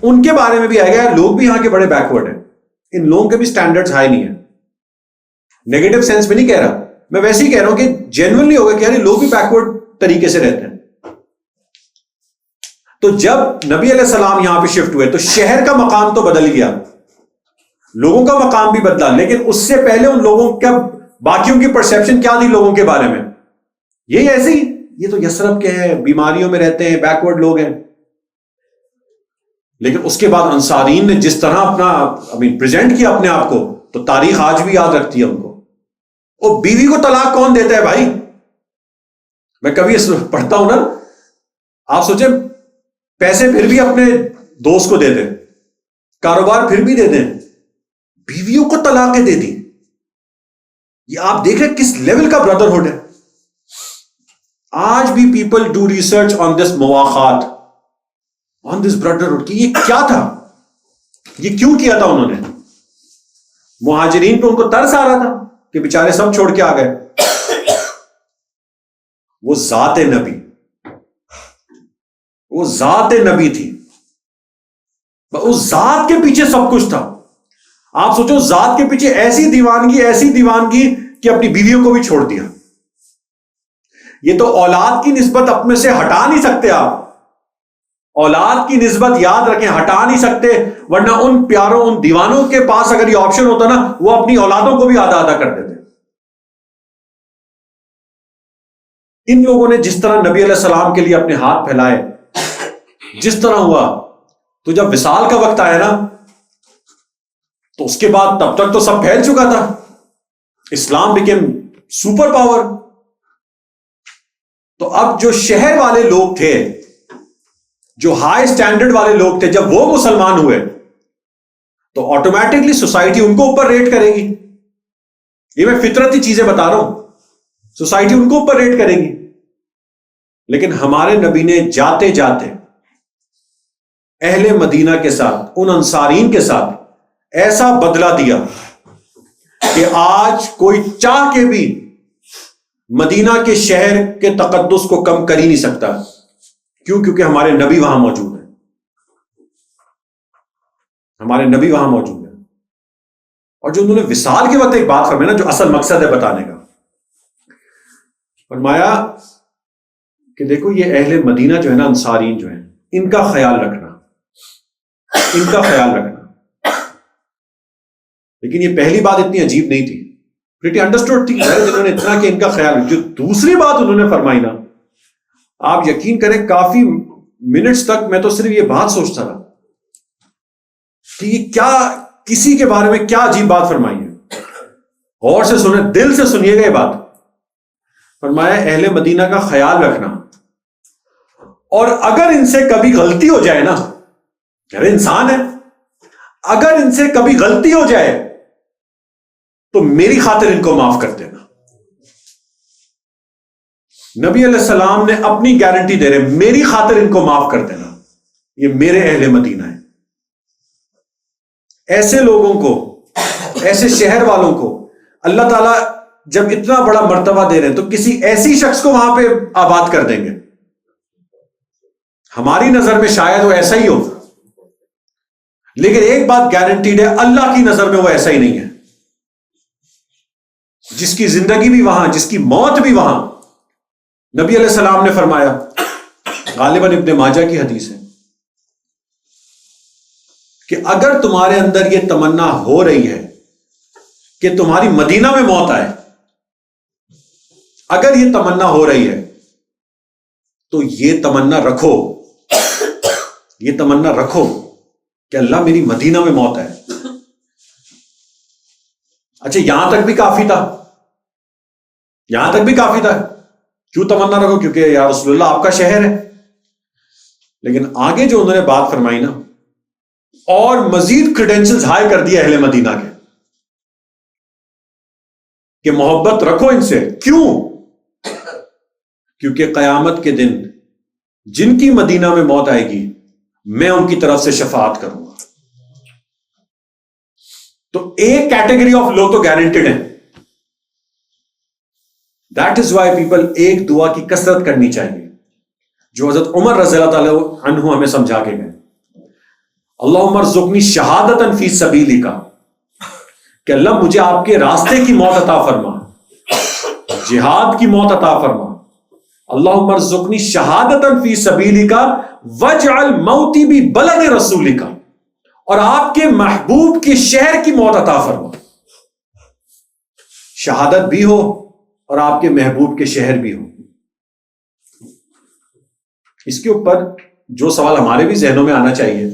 ان کے بارے میں بھی آئے گا لوگ بھی یہاں کے بڑے بیکورڈ ہیں، ان لوگوں کے بھی سٹینڈرڈز ہائی نہیں ہیں. نیگیٹو سینس میں نہیں کہہ رہا، میں ویسے ہی کہہ رہا ہوں کہ جینوئنلی ہوگا کہ یار لوگ بھی بیکورڈ طریقے سے رہتے ہیں. تو جب نبی علیہ السلام یہاں پہ شفٹ ہوئے تو شہر کا مقام تو بدل گیا، لوگوں کا مقام بھی بدلا، لیکن اس سے پہلے ان لوگوں کا باقیوں کی پرسیپشن کیا تھی لوگوں کے بارے میں؟ یہی ایسے ہی، یہ تو یثرب کے ہیں، بیماریوں میں رہتے ہیں، بیکورڈ لوگ ہیں. لیکن اس کے بعد انصارین نے جس طرح اپنا پریزنٹ کیا اپنے آپ کو، تو تاریخ آج بھی یاد رکھتی ہے ان کو. وہ بیوی کو طلاق کون دیتا ہے بھائی؟ میں کبھی پڑھتا ہوں نا، آپ سوچیں پیسے پھر بھی اپنے دوست کو دے دیں، کاروبار پھر بھی دے دیں، بیویوں کو طلاقیں دے دی. یہ آپ دیکھ رہے کس لیول کا بردرہڈ ہے. آج بھی people do research on this مواخات، آن دس بردرہڈ کہ یہ کیا تھا، یہ کیوں کیا تھا انہوں نے. مہاجرین پہ ان کو ترس آ رہا تھا کہ بیچارے سب چھوڑ کے آ گئے. وہ ذات نبی، وہ ذات نبی تھی، اس ذات کے پیچھے سب کچھ تھا. آپ سوچو ذات کے پیچھے ایسی دیوانگی کہ اپنی بیویوں کو بھی چھوڑ دیا. یہ تو اولاد کی نسبت اپنے سے ہٹا نہیں سکتے آپ، اولاد کی نسبت یاد رکھیں ہٹا نہیں سکتے، ورنہ ان پیاروں ان دیوانوں کے پاس اگر یہ آپشن ہوتا نا وہ اپنی اولادوں کو بھی آدھا آدھا کر دیتے. ان لوگوں نے جس طرح نبی علیہ السلام کے لیے اپنے ہاتھ پھیلائے، جس طرح ہوا، تو جب وصال کا وقت آیا نا تو اس کے بعد تب تک تو سب پھیل چکا تھا، اسلام بیکیم سپر پاور. تو اب جو شہر والے لوگ تھے، جو ہائی سٹینڈرڈ والے لوگ تھے، جب وہ مسلمان ہوئے تو آٹومیٹکلی سوسائٹی ان کو اوپر ریٹ کرے گی. یہ میں فطرتی چیزیں بتا رہا ہوں، سوسائٹی ان کو اوپر ریٹ کرے گی. لیکن ہمارے نبی نے جاتے جاتے اہل مدینہ کے ساتھ، ان انصارین کے ساتھ ایسا بدلہ دیا کہ آج کوئی چاہ کے بھی مدینہ کے شہر کے تقدس کو کم کر ہی نہیں سکتا. کیوں؟ کیونکہ ہمارے نبی وہاں موجود ہیں، ہمارے نبی وہاں موجود ہیں. اور جو انہوں نے وصال کے وقت ایک بات فرمائی نا، جو اصل مقصد ہے بتانے کا، فرمایا کہ دیکھو یہ اہل مدینہ جو ہے نا، انصارین جو ہیں، ان کا خیال رکھنا، ان کا خیال رکھنا. لیکن یہ پہلی بات اتنی عجیب نہیں تھی، پریٹی انڈرسٹوڈ تھی جنہوں نے اتنا کہ ان کا خیال. جو دوسری بات انہوں نے فرمائی نا، آپ یقین کریں کافی منٹس تک میں تو صرف یہ بات سوچتا رہا کہ یہ کیا، کسی کے بارے میں کیا عجیب بات فرمائی ہے. غور سے سنیں، دل سے سنیے گا یہ بات. فرمایا اہل مدینہ کا خیال رکھنا، اور اگر ان سے کبھی غلطی ہو جائے نا، ارے انسان ہے، اگر ان سے کبھی غلطی ہو جائے تو میری خاطر ان کو معاف کر دینا. نبی علیہ السلام نے اپنی گارنٹی دے رہے، میری خاطر ان کو معاف کر دینا، یہ میرے اہل مدینہ ہیں. ایسے لوگوں کو، ایسے شہر والوں کو اللہ تعالیٰ جب اتنا بڑا مرتبہ دے رہے ہیں تو کسی ایسی شخص کو وہاں پہ آباد کر دیں گے. ہماری نظر میں شاید وہ ایسا ہی ہو، لیکن ایک بات گارنٹیڈ ہے، اللہ کی نظر میں وہ ایسا ہی نہیں ہے۔ جس کی زندگی بھی وہاں، جس کی موت بھی وہاں۔ نبی علیہ السلام نے فرمایا، غالباً ابن ماجہ کی حدیث ہے، کہ اگر تمہارے اندر یہ تمنا ہو رہی ہے کہ تمہاری مدینہ میں موت آئے، اگر یہ تمنا ہو رہی ہے تو یہ تمنا رکھو، یہ تمنا رکھو کہ اللہ میری مدینہ میں موت آئے۔ اچھا، یہاں تک بھی کافی تھا، یہاں تک بھی کافی تھا، کیوں تمنا رکھو؟ کیونکہ یا رسول اللہ آپ کا شہر ہے۔ لیکن آگے جو انہوں نے بات فرمائی نا، اور مزید کریڈینشلز ہائی کر دیے اہل مدینہ کے، کہ محبت رکھو ان سے۔ کیوں؟ کیونکہ قیامت کے دن جن کی مدینہ میں موت آئے گی، میں ان کی طرف سے شفاعت کروں گا۔ تو ایک کیٹیگری آف لوگ تو گارنٹیڈ ہیں۔ دیٹ از وائی پیپل ایک دعا کی کثرت کرنی چاہیے، جو حضرت عمر رضی اللہ تعالی عنہ ہمیں سمجھا کے گئے، اللہم ارزقنی شہادۃ فی سبیلک، کہ اللہ مجھے آپ کے راستے کی موت عطا فرما، جہاد کی موت عطا فرما۔ اللہم ارزقنی شہادۃ فی سبیلک واجعل موتی ببلد رسولک، اور آپ کے محبوب کے شہر کی موت عطا فرما۔ شہادت بھی ہو اور آپ کے محبوب کے شہر بھی ہو۔ اس کے اوپر جو سوال ہمارے بھی ذہنوں میں آنا چاہیے،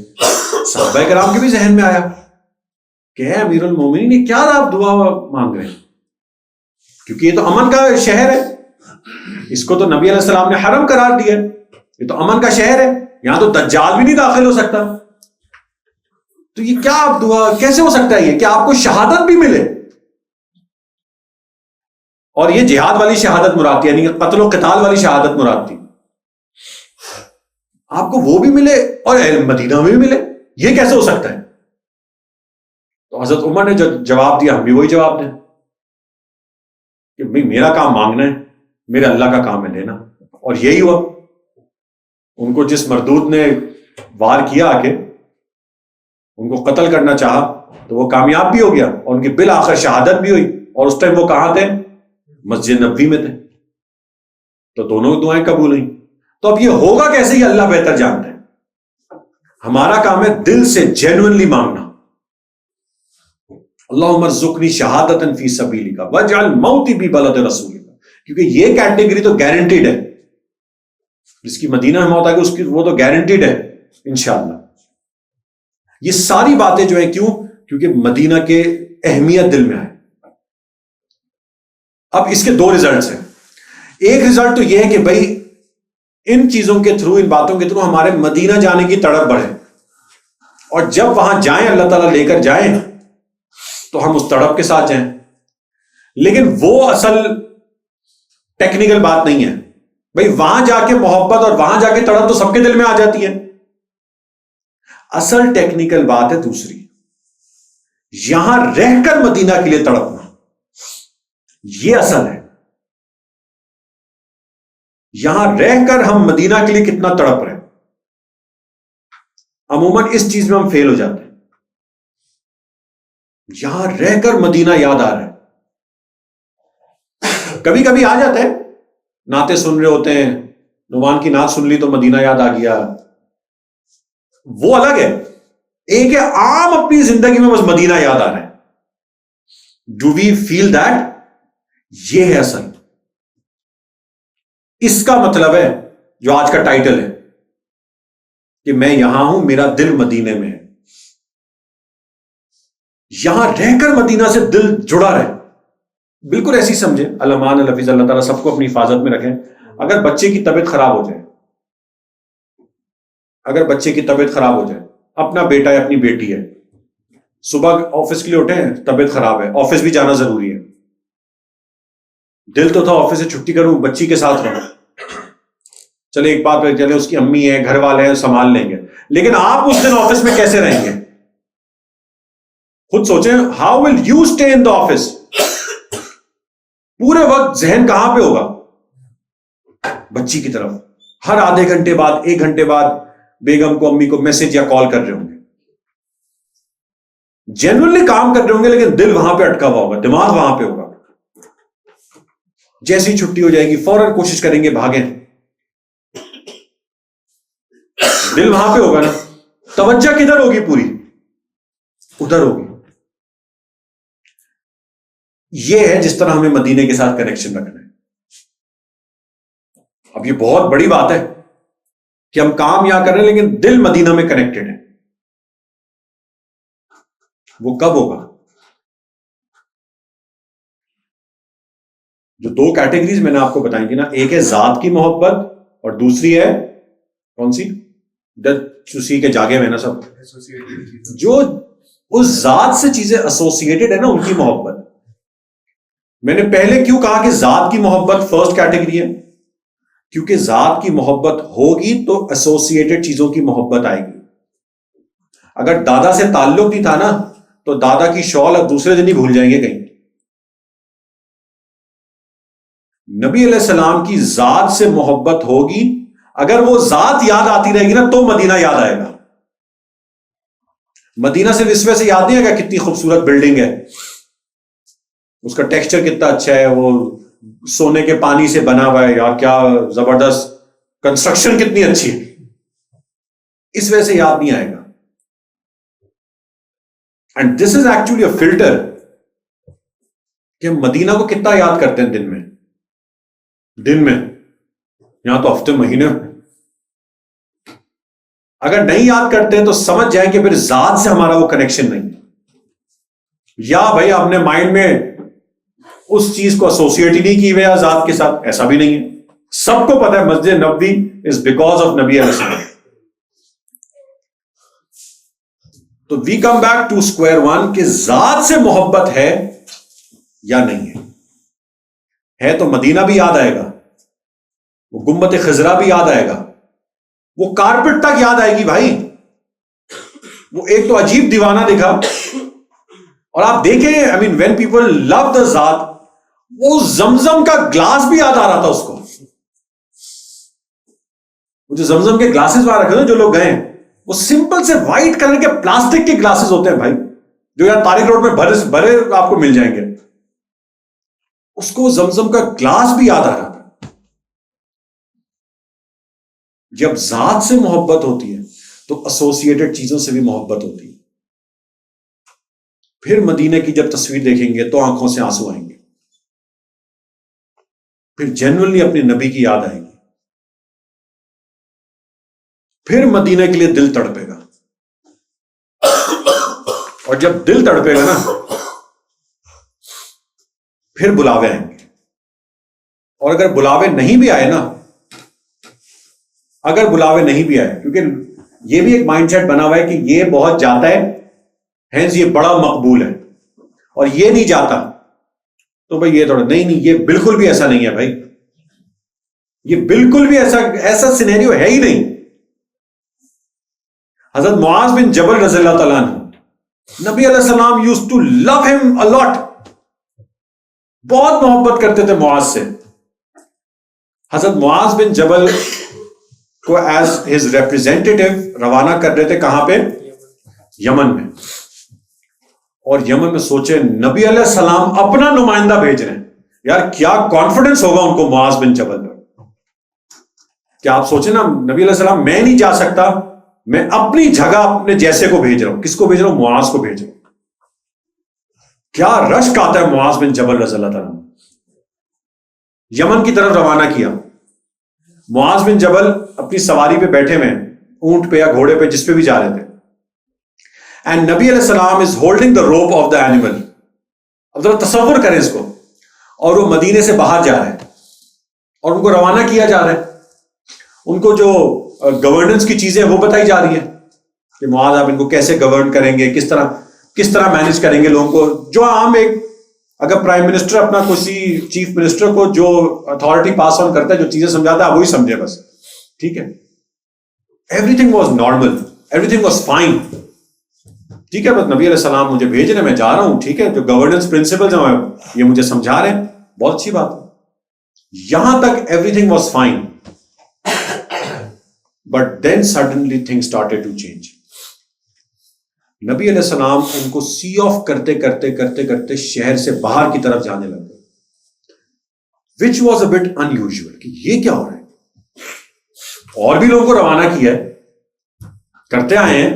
صحابہ کرام کے بھی ذہن میں آیا کہ اے امیر المومنین، یہ کیا آپ دعا مانگ رہے ہیں؟ کیونکہ یہ تو امن کا شہر ہے، اس کو تو نبی علیہ السلام نے حرم قرار دیا، یہ تو امن کا شہر ہے، یہاں تو دجال بھی نہیں داخل ہو سکتا۔ تو یہ کیا آپ دعا، کیسے ہو سکتا ہے یہ کہ آپ کو شہادت بھی ملے؟ اور یہ جہاد والی شہادت مراد تھی، یعنی قتل و قتال والی شہادت مراد تھی۔ آپ کو وہ بھی ملے اور اہل مدینہ میں بھی ملے، یہ کیسے ہو سکتا ہے؟ تو حضرت عمر نے جو جواب دیا، ہم بھی وہی جواب دیں کہ بھئی میرا کام مانگنا ہے، میرے اللہ کا کام ہے لینا۔ اور یہی ہوا۔ ان کو جس مردود نے وار کیا آ کے ان کو قتل کرنا چاہا تو وہ کامیاب بھی ہو گیا، اور ان کی بالآخر شہادت بھی ہوئی۔ اور اس ٹائم وہ کہاں تھے؟ مسجد نبوی میں تھے۔ تو دونوں دعائیں قبول ہوئیں۔ تو اب یہ ہوگا کیسے؟ یہ اللہ بہتر جانتے ہیں۔ ہمارا کام ہے دل سے جینوئنلی مانگنا، اللہم ارزقنی شہادۃ فی سبیلک واجعل موتی ببلد رسولک، کیونکہ یہ کیٹیگری تو گارنٹیڈ ہے، جس کی مدینہ میں موت آ گئی اس کی وہ تو گارنٹیڈ ہے انشاءاللہ۔ یہ ساری باتیں جو ہیں، کیوں؟ کیونکہ مدینہ کے اہمیت دل میں آئے۔ اب اس کے دو ریزلٹس ہیں۔ ایک ریزلٹ تو یہ ہے کہ بھائی ان چیزوں کے تھرو، ان باتوں کے تھرو ہمارے مدینہ جانے کی تڑپ بڑھے، اور جب وہاں جائیں، اللہ تعالیٰ لے کر جائیں تو ہم اس تڑپ کے ساتھ جائیں۔ لیکن وہ اصل ٹیکنیکل بات نہیں ہے۔ بھائی وہاں جا کے محبت اور وہاں جا کے تڑپ تو سب کے دل میں آ جاتی ہے۔ اصل ٹیکنیکل بات ہے دوسری، یہاں رہ کر مدینہ کے لیے تڑپنا، یہ اصل ہے۔ یہاں رہ کر ہم مدینہ کے لیے کتنا تڑپ رہے ہیں، عموماً اس چیز میں ہم فیل ہو جاتے ہیں۔ یہاں رہ کر مدینہ یاد آ رہا ہے۔ کبھی کبھی آ جاتا ہے، نعتیں سن رہے ہوتے ہیں، نعمان کی نعت سن لی تو مدینہ یاد آ گیا، وہ الگ ہے۔ ایک ہے عام اپنی زندگی میں بس مدینہ یاد آ رہا ہے۔ Do we feel that? یہ ہے اصل۔ اس کا مطلب ہے جو آج کا ٹائٹل ہے کہ میں یہاں ہوں، میرا دل مدینے میں ہے۔ یہاں رہ کر مدینہ سے دل جڑا رہے، بالکل ایسی سمجھے۔ علمان الحفیظ، اللہ تعالیٰ سب کو اپنی حفاظت میں رکھیں۔ اگر بچے کی طبیعت خراب ہو جائے، اگر بچے کی طبیعت خراب ہو جائے، اپنا بیٹا ہے، اپنی بیٹی ہے، صبح آفس کے لیے اٹھیں، طبیعت خراب ہے، آفس بھی جانا ضروری ہے، دل تو تھا آفس سے چھٹی کروں، بچی کے ساتھ رہوں، چلے ایک بات پہ چلے، اس کی امی ہے، گھر والے ہیں، سنبھال لیں گے، لیکن آپ اس دن آفس میں کیسے رہیں گے؟ خود سوچیں، how will you stay in the office? پورے وقت ذہن کہاں پہ ہوگا؟ بچی کی طرف۔ ہر آدھے گھنٹے بعد 1 گھنٹے بعد بیگم کو امی کو میسج یا کال کر رہے ہوں گے, جنرلی کام کر رہے ہوں گے, لیکن دل وہاں پہ اٹکا ہوا ہوگا, دماغ وہاں پہ ہوگا. جیسی چھٹی ہو جائے گی فوراً کوشش کریں گے بھاگیں, دل وہاں پہ ہوگا نا. توجہ کدھر ہوگی؟ پوری ادھر ہوگی. یہ ہے جس طرح ہمیں مدینے کے ساتھ کنیکشن رکھنا ہے. اب یہ بہت بڑی بات ہے کہ ہم کام یہاں کر رہے ہیں لیکن دل مدینہ میں کنیکٹڈ ہے. وہ کب ہوگا؟ جو 2 کیٹیگریز میں نے آپ کو بتائیں گی نا, ایک ہے ذات کی محبت اور دوسری ہے کون سی؟ اسی کے جاگے میں نا سب جو اس ذات سے چیزیں ایسوسیٹڈ ہے نا, ان کی محبت. میں نے پہلے کیوں کہا کہ ذات کی محبت فرسٹ کیٹیگری ہے؟ کیونکہ ذات کی محبت ہوگی تو ایسوسیٹڈ چیزوں کی محبت آئے گی. اگر دادا سے تعلق نہیں تھا نا تو دادا کی شال اب دوسرے دن ہی بھول جائیں گے کہیں. نبی علیہ السلام کی ذات سے محبت ہوگی, اگر وہ ذات یاد آتی رہے گی نا تو مدینہ یاد آئے گا. مدینہ صرف اس وجہ سے یاد نہیں آئے گا کتنی خوبصورت بلڈنگ ہے, اس کا ٹیکسچر کتنا اچھا ہے, وہ سونے کے پانی سے بنا ہوا ہے, یار کیا زبردست کنسٹرکشن کتنی اچھی ہے, اس وجہ سے یاد نہیں آئے گا. And this is actually a filter کہ ہم مدینہ کو کتنا یاد کرتے ہیں دن میں, یہاں تو ہفتے مہینے. اگر نہیں یاد کرتے تو سمجھ جائیں کہ پھر ذات سے ہمارا وہ کنیکشن نہیں, یا بھائی آپ نے مائنڈ میں اس چیز کو ایسوسیٹ ہی نہیں کی ہوئی ذات کے ساتھ, ایسا بھی نہیں ہے. سب کو پتا ہے Masjid Nabawi is because of نبی علیہ السلام. تو we come back to square one کہ ذات سے محبت ہے یا نہیں ہے تو مدینہ بھی یاد آئے گا, وہ گنبد خضرا بھی یاد آئے گا, وہ کارپٹ تک یاد آئے گی بھائی. وہ ایک تو عجیب دیوانہ دکھا, اور آپ دیکھیں آئی مین وین پیپل لو دا ذات, وہ زمزم کا گلاس بھی یاد آ رہا تھا اس کو. وہ جو زمزم کے گلاسز وہاں رکھے نا جو لوگ گئے, وہ سمپل سے وائٹ کلر کے پلاسٹک کے گلاسز ہوتے ہیں بھائی, جو یار طارق روڈ میں بھرے آپ کو مل جائیں گے. اس کو زمزم کا گلاس بھی یاد آ رہا تھا. جب ذات سے محبت ہوتی ہے تو ایسوسیٹڈ چیزوں سے بھی محبت ہوتی ہے. پھر مدینے کی جب تصویر دیکھیں گے تو آنکھوں سے آنسو آئیں گے, پھر جنرلی اپنے نبی کی یاد آئے گی, پھر مدینے کے لیے دل تڑپے گا. اور جب دل تڑپے گا نا پھر بلاوے آئیں گے. اور اگر بلاوے نہیں بھی آئے نا, اگر بلاوے نہیں بھی آئے, کیونکہ یہ بھی ایک مائنڈ سیٹ بنا ہوا ہے کہ یہ بہت جاتا ہے ہینز یہ بڑا مقبول ہے, اور یہ نہیں جاتا تو بھائی یہ تھوڑا نہیں, یہ بالکل بھی ایسا نہیں ہے بھائی, یہ بالکل بھی ایسا سینیریو ہے ہی نہیں. حضرت معاذ بن جبل رضی اللہ تعالیٰ عنہ, نبی علیہ السلام used to love him a lot, بہت محبت کرتے تھے معاذ سے. حضرت معاذ بن جبل کو ایز ہز ریپرزینٹیٹو روانہ کر رہے تھے کہاں پہ؟ یمن میں. اور یمن میں سوچے نبی علیہ السلام اپنا نمائندہ بھیج رہے ہیں, یار کیا کانفیڈنس ہوگا ان کو معاذ بن جبل پر. کیا آپ سوچیں نا, نبی علیہ السلام میں نہیں جا سکتا, میں اپنی جگہ اپنے جیسے کو بھیج رہا ہوں. کس کو بھیج رہا ہوں؟ معاذ کو بھیج رہا ہوں. کیا رشک آتا ہے معاذ بن جبل رضی اللہ تعالیٰ یمن کی طرف روانہ کیا. معاذ بن جبل اپنی سواری پہ بیٹھے ہوئے, اونٹ پہ یا گھوڑے پہ جس پہ بھی جا رہے تھے, اینڈ نبی علیہ السلام از ہولڈنگ دا روپ آف دا اینیمل. اب ذرا تصور کریں اس کو, اور وہ مدینے سے باہر جا رہے ہیں اور ان کو روانہ کیا جا رہا ہے. ان کو جو گورننس کی چیزیں وہ بتائی جا رہی ہیں کہ معاذ آپ ان کو کیسے گورن کریں گے, کس طرح مینج کریں گے لوگوں کو. جو عام ایک اگر پرائم منسٹر اپنا کسی چیف منسٹر کو جو اتھارٹی پاس آن کرتا ہے, جو چیزیں سمجھاتا ہے وہی سمجھے بس, ٹھیک ہے. Everything was normal, everything was fine, ٹھیک ہے. بس نبی علیہ السلام مجھے بھیج رہے ہیں, میں جا رہا ہوں, ٹھیک ہے. جو گورننس پرنسپلز ہیں یہ مجھے سمجھا رہے ہیں, بہت اچھی بات ہے. یہاں تک everything was fine. But then suddenly things started to change. نبی علیہ السلام ان کو سی آف کرتے کرتے کرتے کرتے شہر سے باہر کی طرف جانے لگے, which was a bit unusual, کہ یہ کیا ہو رہا ہے. اور بھی لوگوں کو روانہ کیا ہے, کرتے آئے ہیں,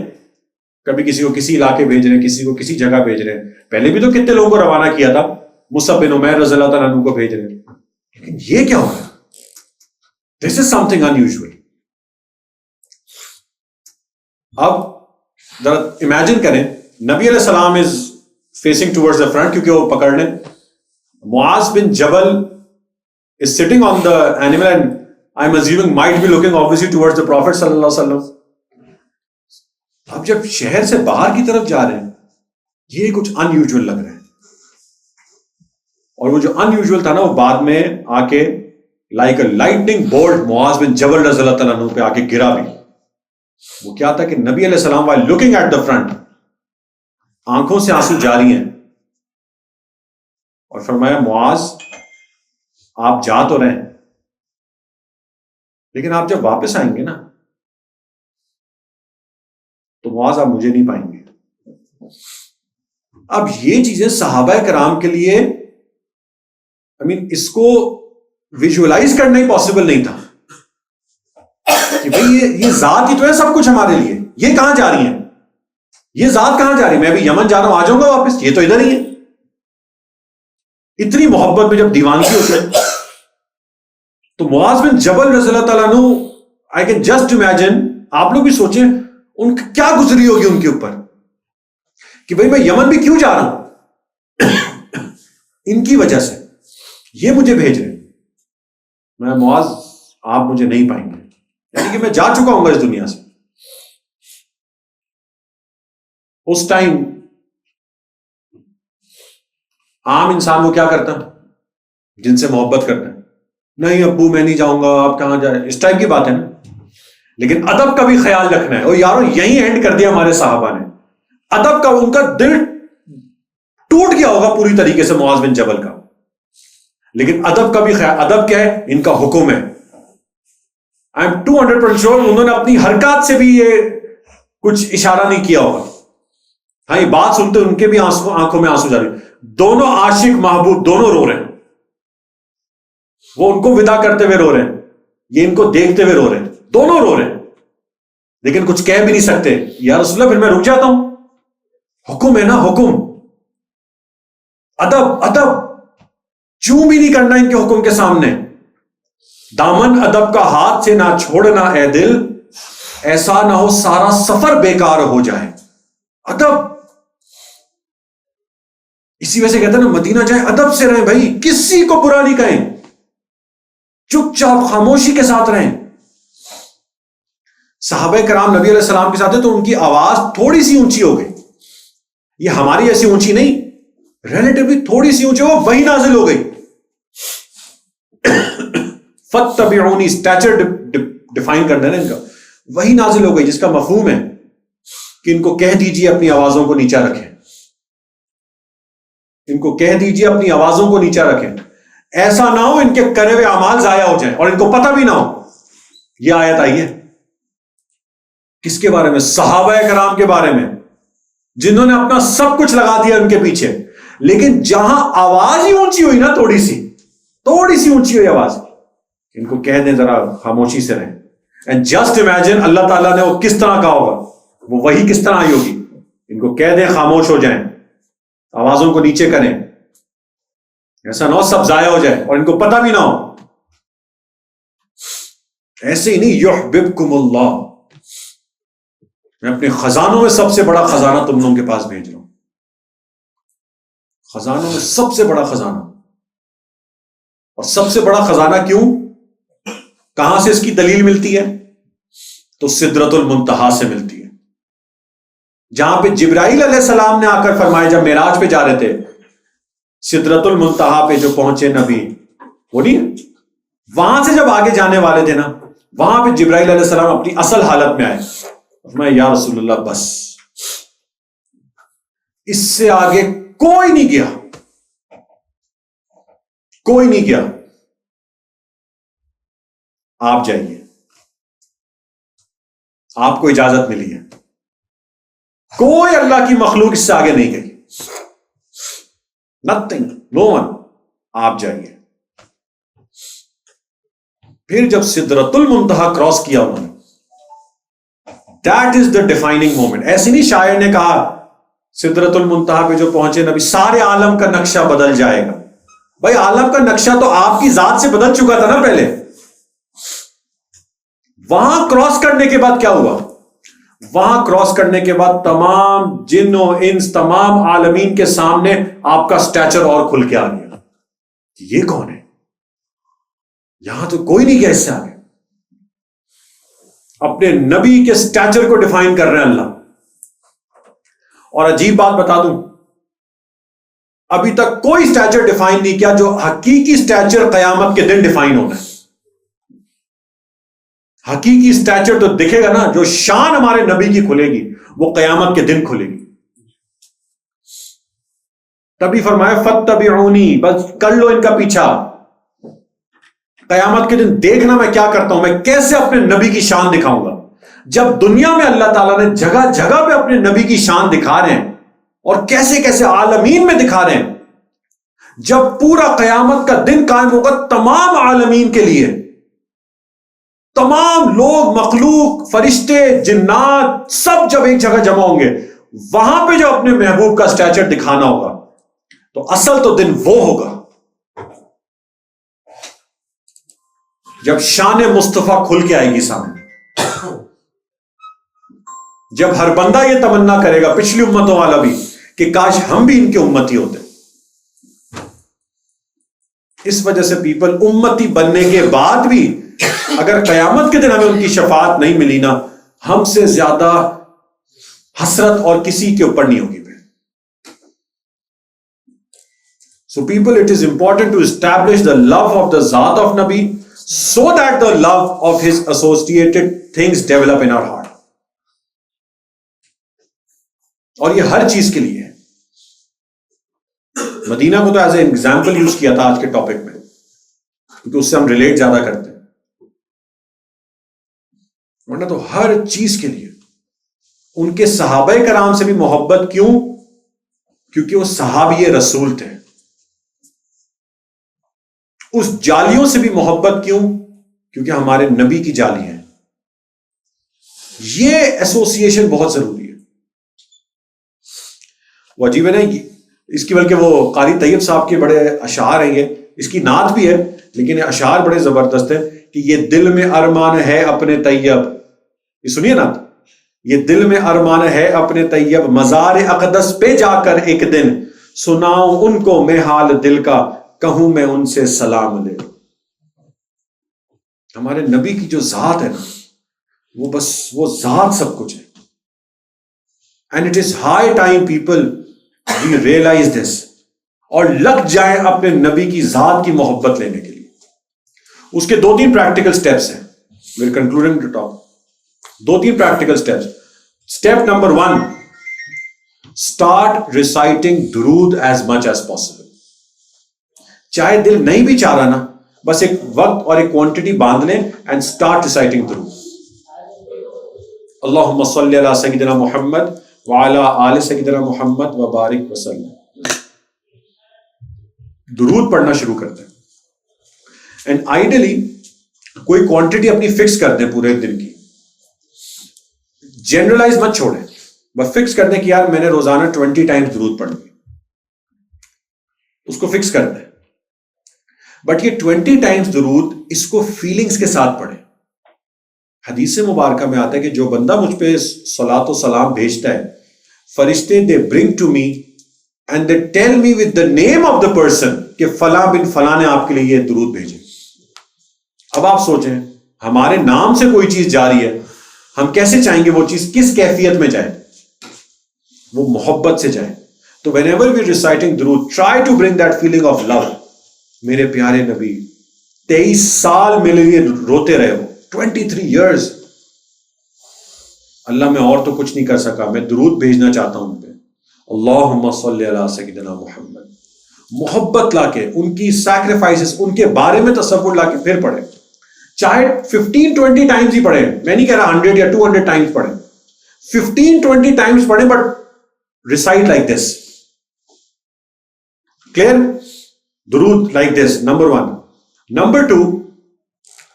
کبھی کسی کو کسی علاقے بھیج رہے ہیں, کسی کو کسی جگہ بھیج رہے ہیں. پہلے بھی تو کتنے لوگوں کو روانہ کیا تھا, مصعب بن عمیر رضی اللہ تعالیٰ عنہ کو بھیج رہے ہیں, لیکن یہ کیا ہو رہا ہے؟ دس از سم تھنگ انیوژل. اب ذرا امیجن کریں, نبی علیہ السلام is facing towards the front, کیونکہ وہ پکڑ لیں. معاذ بن جبل is sitting on the animal and I'm assuming might be looking obviously towards the Prophet sallallahu alaihi wasallam. اب جب شہر سے باہر کی طرف جا رہے ہیں, یہ کچھ ان یوزول لگ رہا ہے. اور وہ جو ان یوزول تھا نا, وہ بعد میں آ کے لائک اے لائٹنگ بولٹ معاذ بن جبل رضی اللہ تعالیٰ عنہ پہ آ کے گرا بھی. وہ کیا تھا کہ نبی علیہ السلام while looking at the front, آنکھوں سے آنسو جاری ہیں, اور فرمایا معاذ آپ جا تو رہے ہیں, لیکن آپ جب واپس آئیں گے نا تو معاذ آپ مجھے نہیں پائیں گے. اب یہ چیزیں صحابہ کرام کے لیے اس کو ویژولائز کرنا ہی پاسبل نہیں تھا کہ بھئی یہ ذات ہی تو ہے سب کچھ ہمارے لیے, یہ کہاں جا رہی ہیں, یہ ذات کہاں جا رہی ہے, میں ابھی یمن جا رہا ہوں, آ جاؤں گا واپس, یہ تو ادھر ہی ہے. اتنی محبت میں جب دیوانگی ہوتی ہے تو معاذ بن جبل رضی اللہ تعالیٰ عنہ, آئی کین جسٹ امیجن, آپ لوگ بھی سوچیں ان کی کیا گزری ہوگی ان کے اوپر, کہ بھئی میں یمن بھی کیوں جا رہا ہوں, ان کی وجہ سے یہ مجھے بھیج رہے ہیں. میں معاذ آپ مجھے نہیں پائیں گے, یعنی کہ میں جا چکا ہوں گا اس دنیا سے. اس ٹائم عام انسان وہ کیا کرتا ہے, جن سے محبت کرتا ہے, نہیں ابو میں نہیں جاؤں گا, آپ کہاں جائیں, اس ٹائپ کی بات ہے نا. لیکن ادب کا بھی خیال رکھنا ہے, اور یارو یہی اینڈ کر دیا ہمارے صحابہ نے. ادب کا, ان کا دل ٹوٹ گیا ہوگا پوری طریقے سے معاذ بن جبل کا, لیکن ادب کا بھی خیال. ادب کیا ہے, ان کا حکم ہے. آئی ایم 200% sure انہوں نے اپنی حرکات سے بھی یہ کچھ اشارہ نہیں کیا ہوگا. ہاں, یہ بات سنتے ان کے بھی آنکھوں میں آنسو جاری. دونوں عاشق محبوب دونوں رو رہے ہیں, وہ ان کو ودا کرتے ہوئے رو رہے ہیں, یہ ان کو دیکھتے ہوئے رو رہے ہیں, دونوں رو رہے ہیں, لیکن کچھ کہہ بھی نہیں سکتے. یا رسول اللہ پھر میں رک جاتا ہوں, حکم ہے نا, حکم, ادب ادب, چوں بھی نہیں کرنا ان کے حکم کے سامنے. دامن ادب کا ہاتھ سے نہ چھوڑنا اے دل, ایسا نہ ہو سارا سفر بیکار ہو جائے. ادب, اسی وجہ سے کہتے ہیں نا مدینہ جائیں ادب سے رہیں بھائی, کسی کو برا نہیں کہیں, چپ چاپ خاموشی کے ساتھ رہیں. صحابہ کرام نبی علیہ السلام کے ساتھ ہیں تو ان کی آواز تھوڑی سی اونچی ہو گئی, یہ ہماری ایسی اونچی نہیں, ریلیٹیولی تھوڑی سی اونچی, وہ وہی نازل ہو گئی. فَاتَّبِعُونِی, اسٹیچر ڈیفائن کرنا ہے نا ان کا, وہی نازل ہو گئی جس کا مفہوم ہے کہ ان کو کہہ دیجئے اپنی آوازوں کو نیچا رکھیں, ان کو کہہ دیجئے اپنی آوازوں کو نیچا رکھیں, ایسا نہ ہو ان کے کرے ہوئے اعمال ضائع ہو جائیں اور ان کو پتہ بھی نہ ہو. یہ آیت آئی ہے کس کے بارے میں؟ صحابہ کرام کے بارے میں, جنہوں نے اپنا سب کچھ لگا دیا ان کے پیچھے, لیکن جہاں آواز ہی اونچی ہوئی نا, تھوڑی سی اونچی ہوئی آواز, ان کو کہہ دیں ذرا خاموشی سے رہیں. اینڈ جسٹ امیجن اللہ تعالیٰ نے وہ کس طرح کہا ہوگا, وہ وہی کس طرح آئی ہوگی. ان کو کہہ دیں خاموش ہو جائیں, آوازوں کو نیچے کریں, ایسا نہ ہو سب ضائع ہو جائے اور ان کو پتہ بھی نہ ہو. ایسے ہی نہیں, یحببکم اللہ, میں اپنے خزانوں میں سب سے بڑا خزانہ تم لوگوں کے پاس بھیج رہا ہوں. خزانوں میں سب سے بڑا خزانہ, اور سب سے بڑا خزانہ کیوں, کہاں سے اس کی دلیل ملتی ہے؟ تو سدرۃ المنتہا سے ملتی ہے, جہاں پہ جبرائیل علیہ السلام نے آ کر فرمایا جب معراج پہ جا رہے تھے, سدرۃ المنتہا پہ جو پہنچے نبی, وہ نہیں, وہاں سے جب آگے جانے والے تھے نا, وہاں پہ جبرائیل علیہ السلام اپنی اصل حالت میں آئے. میں یا رسول اللہ بس اس سے آگے کوئی نہیں گیا, کوئی نہیں گیا, آپ جائیے. آپ کو اجازت ملی ہے. کوئی اللہ کی مخلوق اس سے آگے نہیں گئی. نتھنگ، نو ون. آپ جائیے. پھر جب سدرۃ المنتہا کراس کیا انہوں نے، that is the defining moment. ایسے نہیں شاعر نے کہا سدرۃ المنتہا پہ جو پہنچے نبی سارے عالم کا نقشہ بدل جائے گا. بھائی عالم کا نقشہ تو آپ کی ذات سے بدل چکا تھا نا پہلے. وہاں کراس کرنے کے بعد کیا ہوا؟ وہاں کراس کرنے کے بعد تمام جن و انس، تمام عالمین کے سامنے آپ کا سٹیچر اور کھل کے آ گیا. یہ کون ہے؟ یہاں تو کوئی نہیں گیا اس سے آگے. اپنے نبی کے سٹیچر کو ڈیفائن کر رہے ہیں اللہ. اور عجیب بات بتا دوں، ابھی تک کوئی سٹیچر ڈیفائن نہیں کیا جو حقیقی سٹیچر قیامت کے دن ڈیفائن ہونا ہے. حقیقی سٹیچر تو دکھے گا نا، جو شان ہمارے نبی کی کھلے گی وہ قیامت کے دن کھلے گی. تبھی فرمایا فاتبعونی، بس کر لو ان کا پیچھا. قیامت کے دن دیکھنا میں کیا کرتا ہوں، میں کیسے اپنے نبی کی شان دکھاؤں گا. جب دنیا میں اللہ تعالیٰ نے جگہ جگہ پہ اپنے نبی کی شان دکھا رہے ہیں اور کیسے کیسے عالمین میں دکھا رہے ہیں، جب پورا قیامت کا دن قائم ہوگا تمام عالمین کے لیے، تمام لوگ، مخلوق، فرشتے، جنات سب جب ایک جگہ جمع ہوں گے، وہاں پہ جو اپنے محبوب کا سٹیچر دکھانا ہوگا، تو اصل تو دن وہ ہوگا جب شان مصطفیٰ کھل کے آئے گی سامنے. جب ہر بندہ یہ تمنا کرے گا، پچھلی امتوں والا بھی، کہ کاش ہم بھی ان کے امتی ہوتے. اس وجہ سے پیپل امتی بننے کے بعد بھی اگر قیامت کے دن ہمیں ان کی شفاعت نہیں ملی نا، ہم سے زیادہ حسرت اور کسی کے اوپر نہیں ہوگی. So people, it is important to establish the love of the Zat of Nabi so that the love of his associated things develop in our heart. اور یہ ہر چیز کے لیے ہے. مدینہ کو تو ایز اے ایگزامپل یوز کیا تھا آج کے ٹاپک میں، کیونکہ اس سے ہم ریلیٹ زیادہ کرتے ہیں. ورنہ تو ہر چیز کے لیے. ان کے صحابہ کرام سے بھی محبت کیوں؟ کیونکہ وہ صحابی رسول تھے. اس جالیوں سے بھی محبت کیوں؟ کیونکہ ہمارے نبی کی جالی ہیں. یہ ایسوسیشن بہت ضروری ہے. وہ عجیب ہے نا، اس کی بلکہ وہ قاری طیب صاحب کے بڑے اشعار ہیں، یہ اس کی نعت بھی ہے لیکن یہ اشعار بڑے زبردست ہیں کہ یہ دل میں ارمان ہے اپنے طیب. یہ سنیے نا، یہ دل میں ارمان ہے اپنے طیب، مزار اقدس پہ جا کر ایک دن سناؤں ان کو میں حال دل کا، کہوں میں ان سے سلام لے. ہمارے نبی کی جو ذات ہے نا، وہ بس وہ ذات سب کچھ ہے. And it is high time people we realise this, اور لگ جائیں اپنے نبی کی ذات کی محبت لینے کے لیے. اس کے 2-3 پریکٹیکل سٹیپس ہیں. We're concluding to talk. 2-3 practical steps. Step number 1، start reciting درود ایز مچ ایز پاسبل. چاہے دل نہیں بھی چاہ رہا نا، بس ایک وقت اور ایک کوانٹٹی باندھ لیں اینڈ اسٹارٹ ریسائٹنگ درود. اللہم صلی علی سیدنا محمد وعلی آل سیدنا محمد وبارک وسلم. درود پڑھنا شروع کرتے ہیں. اینڈ آئیڈیلی کوئی کوانٹٹی اپنی فکس کر دیں پورے دن کی. جنرلائز مت چھوڑیں، بس فکس کر دیں کہ یار میں نے روزانہ 20 ٹائمز درود پڑھنا ہے. اس کو فکس کر دیں. بٹ یہ 20 ٹائمز درود اس کو فیلنگز کے ساتھ پڑھیں. حدیث مبارکہ میں آتا ہے کہ جو بندہ مجھ پہ صلاۃ و سلام بھیجتا ہے، فرشتے they bring to me and they tell me with the name of the person کہ فلاں بن فلاں نے آپ کے لیے یہ درود بھیجے. اب آپ سوچیں، ہمارے نام سے کوئی چیز جاری ہے، ہم کیسے چاہیں گے وہ چیز کس کیفیت میں جائے؟ وہ محبت سے جائے. تو وین ایور وی ریسائٹنگ درود، try to bring that feeling of love. میرے پیارے نبی 23 سال میرے لیے روتے رہے ہو، 23 years. اللہ میں اور تو کچھ نہیں کر سکا، میں درود بھیجنا چاہتا ہوں ان پہ. اللہم صلی علی سیدنا محمد. محبت لا کے، ان کی سیکریفائسز، ان کے بارے میں تصور لا کے پھر پڑھیں. چاہے 15-20 ٹائمز ہی پڑھیں, میں نہیں کہہ رہا 100 یا 200 ٹائمز پڑھیں, 15-20 ٹائمز پڑھیں, but recite like this. Clear? درود لائک دس, نمبر 1. نمبر 2,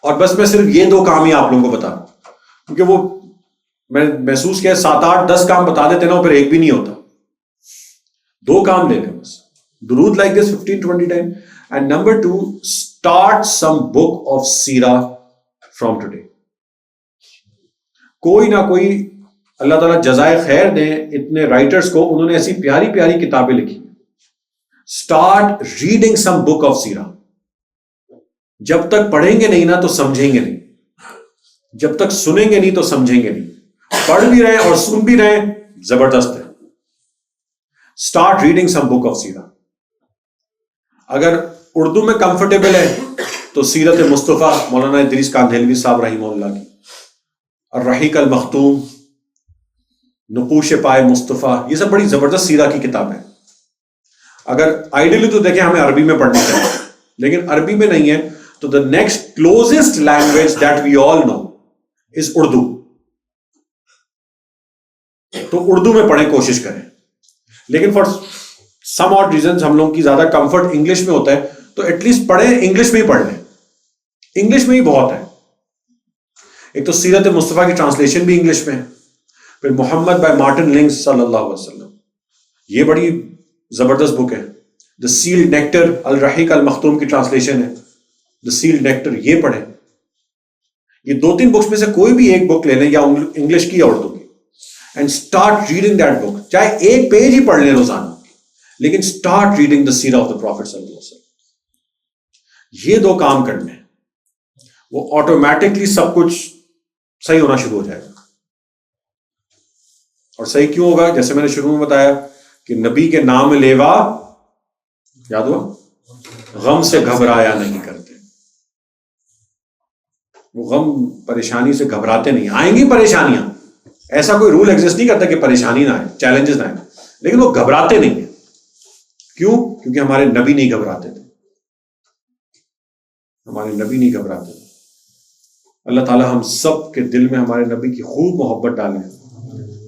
اور بس میں صرف یہ 2 کام ہی آپ لوگوں کو بتا رہا ہوں, کیونکہ وہ میں محسوس کیا 7-8-10 کام بتا دیتے نا, پھر ایک بھی نہیں ہوتا. 2 کام لے لیں بس. درود like this 15-20 time. And number 2, start some book of سیرہ فرام ٹوڈے. کوئی نہ کوئی, اللہ تعالیٰ جزائے خیر دیں اتنے رائٹرز کو, انہوں نے ایسی پیاری پیاری کتابیں لکھی. Start reading some book of سیرہ. جب تک پڑھیں گے نہیں نا تو سمجھیں گے نہیں, جب تک سنیں گے نہیں تو سمجھیں گے نہیں. پڑھ بھی رہے اور سن بھی رہے, زبردست ہے. Start reading some book of سیرہ. اگر اردو میں کمفرٹیبل ہے تو سیرت مصطفیٰ مولانا ادریس کاندھیلوی صاحب رحمہ اللہ کی, الرحیق المختوم, نقوش پائے مصطفیٰ, یہ سب بڑی زبردست سیرہ کی کتابیں. اگر آئیڈیلی تو دیکھیں ہمیں عربی میں پڑھنی چاہیے, لیکن عربی میں نہیں ہے تو the next closest language that we all know is Urdu. تو اردو میں پڑھیں, کوشش کریں. لیکن فار سم آڈ ریزنز ہم لوگوں کی زیادہ کمفرٹ انگلش میں ہوتا ہے, تو ایٹ لیسٹ پڑھیں, انگلش میں ہی پڑھ لیں. انگلش میں ہی بہت ہے. ایک تو سیرت مصطفیٰ کی ٹرانسلیشن بھی انگلش میں ہے, پھر محمد بائی مارٹن لنگز صلی اللہ علیہ وسلم, یہ بڑی زبردست بک ہے. دا سیلڈ نیکٹر, الرحیق المختوم کی ٹرانسلیشن ہے, دا سیلڈ نیکٹر, یہ پڑھیں. یہ 2-3 بکس میں سے کوئی بھی ایک بک لے لیں, یا انگلش کی یا اردو کی, and start reading that book. چاہے ایک پیج ہی پڑھ لیں روزانہ, لیکن اسٹارٹ ریڈنگ دا سیرہ آف دا پروفیٹ صلی اللہ علیہ وسلم. یہ 2 کام کرنے ہیں, وہ آٹومیٹکلی سب کچھ صحیح ہونا شروع ہو جائے گا. اور صحیح کیوں ہوگا؟ جیسے میں نے شروع میں بتایا کہ نبی کے نام لیوا, یاد ہوا, غم سے گھبرایا نہیں کرتے. وہ غم پریشانی سے گھبراتے نہیں. آئیں گی پریشانیاں, ایسا کوئی رول ایگزسٹ نہیں کرتا کہ پریشانی نہ آئے, چیلنجز نہ آئے, لیکن وہ گھبراتے نہیں ہیں. کیوں؟ کیونکہ ہمارے نبی نہیں گھبراتے تھے. ہمارے نبی نہیں گھبراتے تھے. اللہ تعالیٰ ہم سب کے دل میں ہمارے نبی کی خوب محبت ڈالیں,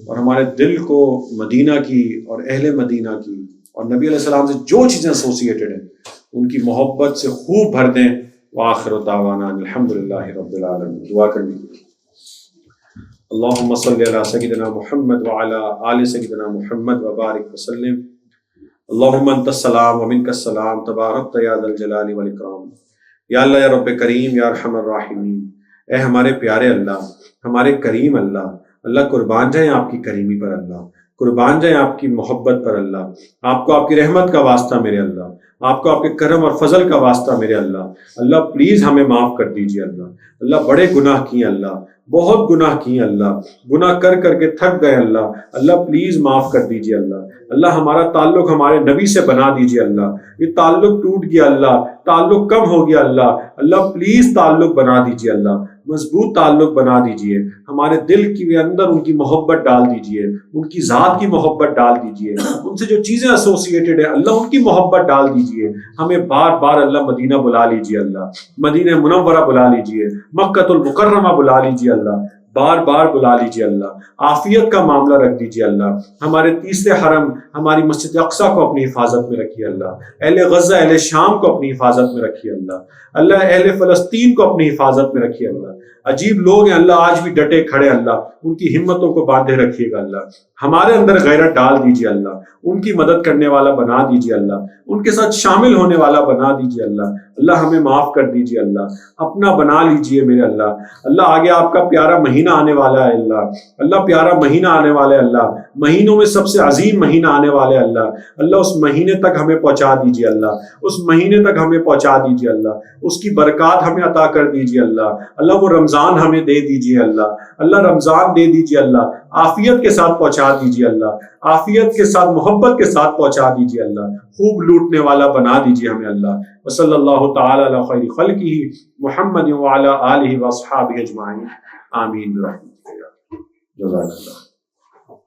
اور ہمارے دل کو مدینہ کی اور اہل مدینہ کی اور نبی علیہ السلام سے جو چیزیں ایسوسیٹڈ ہیں ان کی محبت سے خوب بھر دیں. وآخر دعوانا الحمدللہ رب العالمین. دعا کرنی. اللہم صلی علی سیدنا محمد وعلی آل سیدنا محمد وبارک وسلم. اللہم انت السلام ومنک السلام تبارکت یا ذا الجلال والاکرام. یا اللہ, یا رب کریم, یا ارحم الراحمین. اے ہمارے پیارے اللہ, ہمارے کریم اللہ, اللہ قربان جائیں آپ کی کریمی پر اللہ, قربان جائیں آپ کی محبت پر اللہ, آپ کو آپ کی رحمت کا واسطہ میرے اللہ, آپ کو آپ کے کرم اور فضل کا واسطہ میرے اللہ. اللہ پلیز ہمیں معاف کر دیجیے اللہ. اللہ بڑے گناہ کیے اللہ, بہت گناہ کیے اللہ, گناہ کر کر کے تھک گئے اللہ. اللہ پلیز معاف کر دیجیے اللہ. اللہ ہمارا تعلق ہمارے نبی سے بنا دیجیے اللہ. یہ تعلق ٹوٹ گیا اللہ, تعلق کم ہو گیا اللہ. اللہ پلیز تعلق بنا دیجیے اللہ, مضبوط تعلق بنا دیجیے. ہمارے دل کے اندر ان کی محبت ڈال دیجیے, ان کی ذات کی محبت ڈال دیجیے, ان سے جو چیزیں ایسوسیٹڈ ہیں اللہ ان کی محبت ڈال دیجیے. ہمیں بار بار اللہ مدینہ بلا لیجیے اللہ, مدینہ منورہ بلا لیجیے, مکہ المکرمہ بلا لیجیے اللہ, بار بار بلا لیجیے اللہ. عافیت کا معاملہ رکھ دیجیے اللہ. ہمارے تیسرے حرم ہماری مسجد اقصیٰ کو اپنی حفاظت میں رکھیے اللہ. اہل غزہ, اہل شام کو اپنی حفاظت میں رکھیے اللہ. اللہ اہل فلسطین کو اپنی حفاظت میں رکھیے اللہ. عجیب لوگ ہیں اللہ, آج بھی ڈٹے کھڑے اللہ, ان کی ہمتوں کو باندھے رکھیے گا اللہ. ہمارے اندر غیرت ڈال دیجیے اللہ, ان کی مدد کرنے والا بنا دیجیے اللہ, ان کے ساتھ شامل ہونے والا بنا دیجیے اللہ. اللہ ہمیں معاف کر دیجیے اللہ, اپنا بنا لیجیے میرے اللہ. اللہ آگے آپ کا پیارا مہینہ آنے والا ہے اللہ. اللہ پیارا مہینہ آنے والا ہے اللہ, مہینوں میں سب سے عظیم مہینہ آنے والا ہے اللہ. اللہ اس مہینے تک ہمیں پہنچا دیجیے اللہ, اس مہینے تک ہمیں پہنچا دیجیے اللہ, اس کی برکات ہمیں عطا کر دیجیے اللہ. اللہ وہ رمضان ہمیں دے دیجیے اللہ. اللہ رمضان دے دیجیے اللہ, عافیت کے ساتھ پہنچا دیجیے اللہ, عافیت کے ساتھ محبت کے ساتھ پہنچا دیجیے اللہ. خوب لوٹنے والا بنا دیجیے ہمیں اللہ. وصلی اللہ تعالی علی خیر خلقہ محمد وعلی آلہ واصحابہ اجمعین. آمین برحمتک. جزاک اللہ.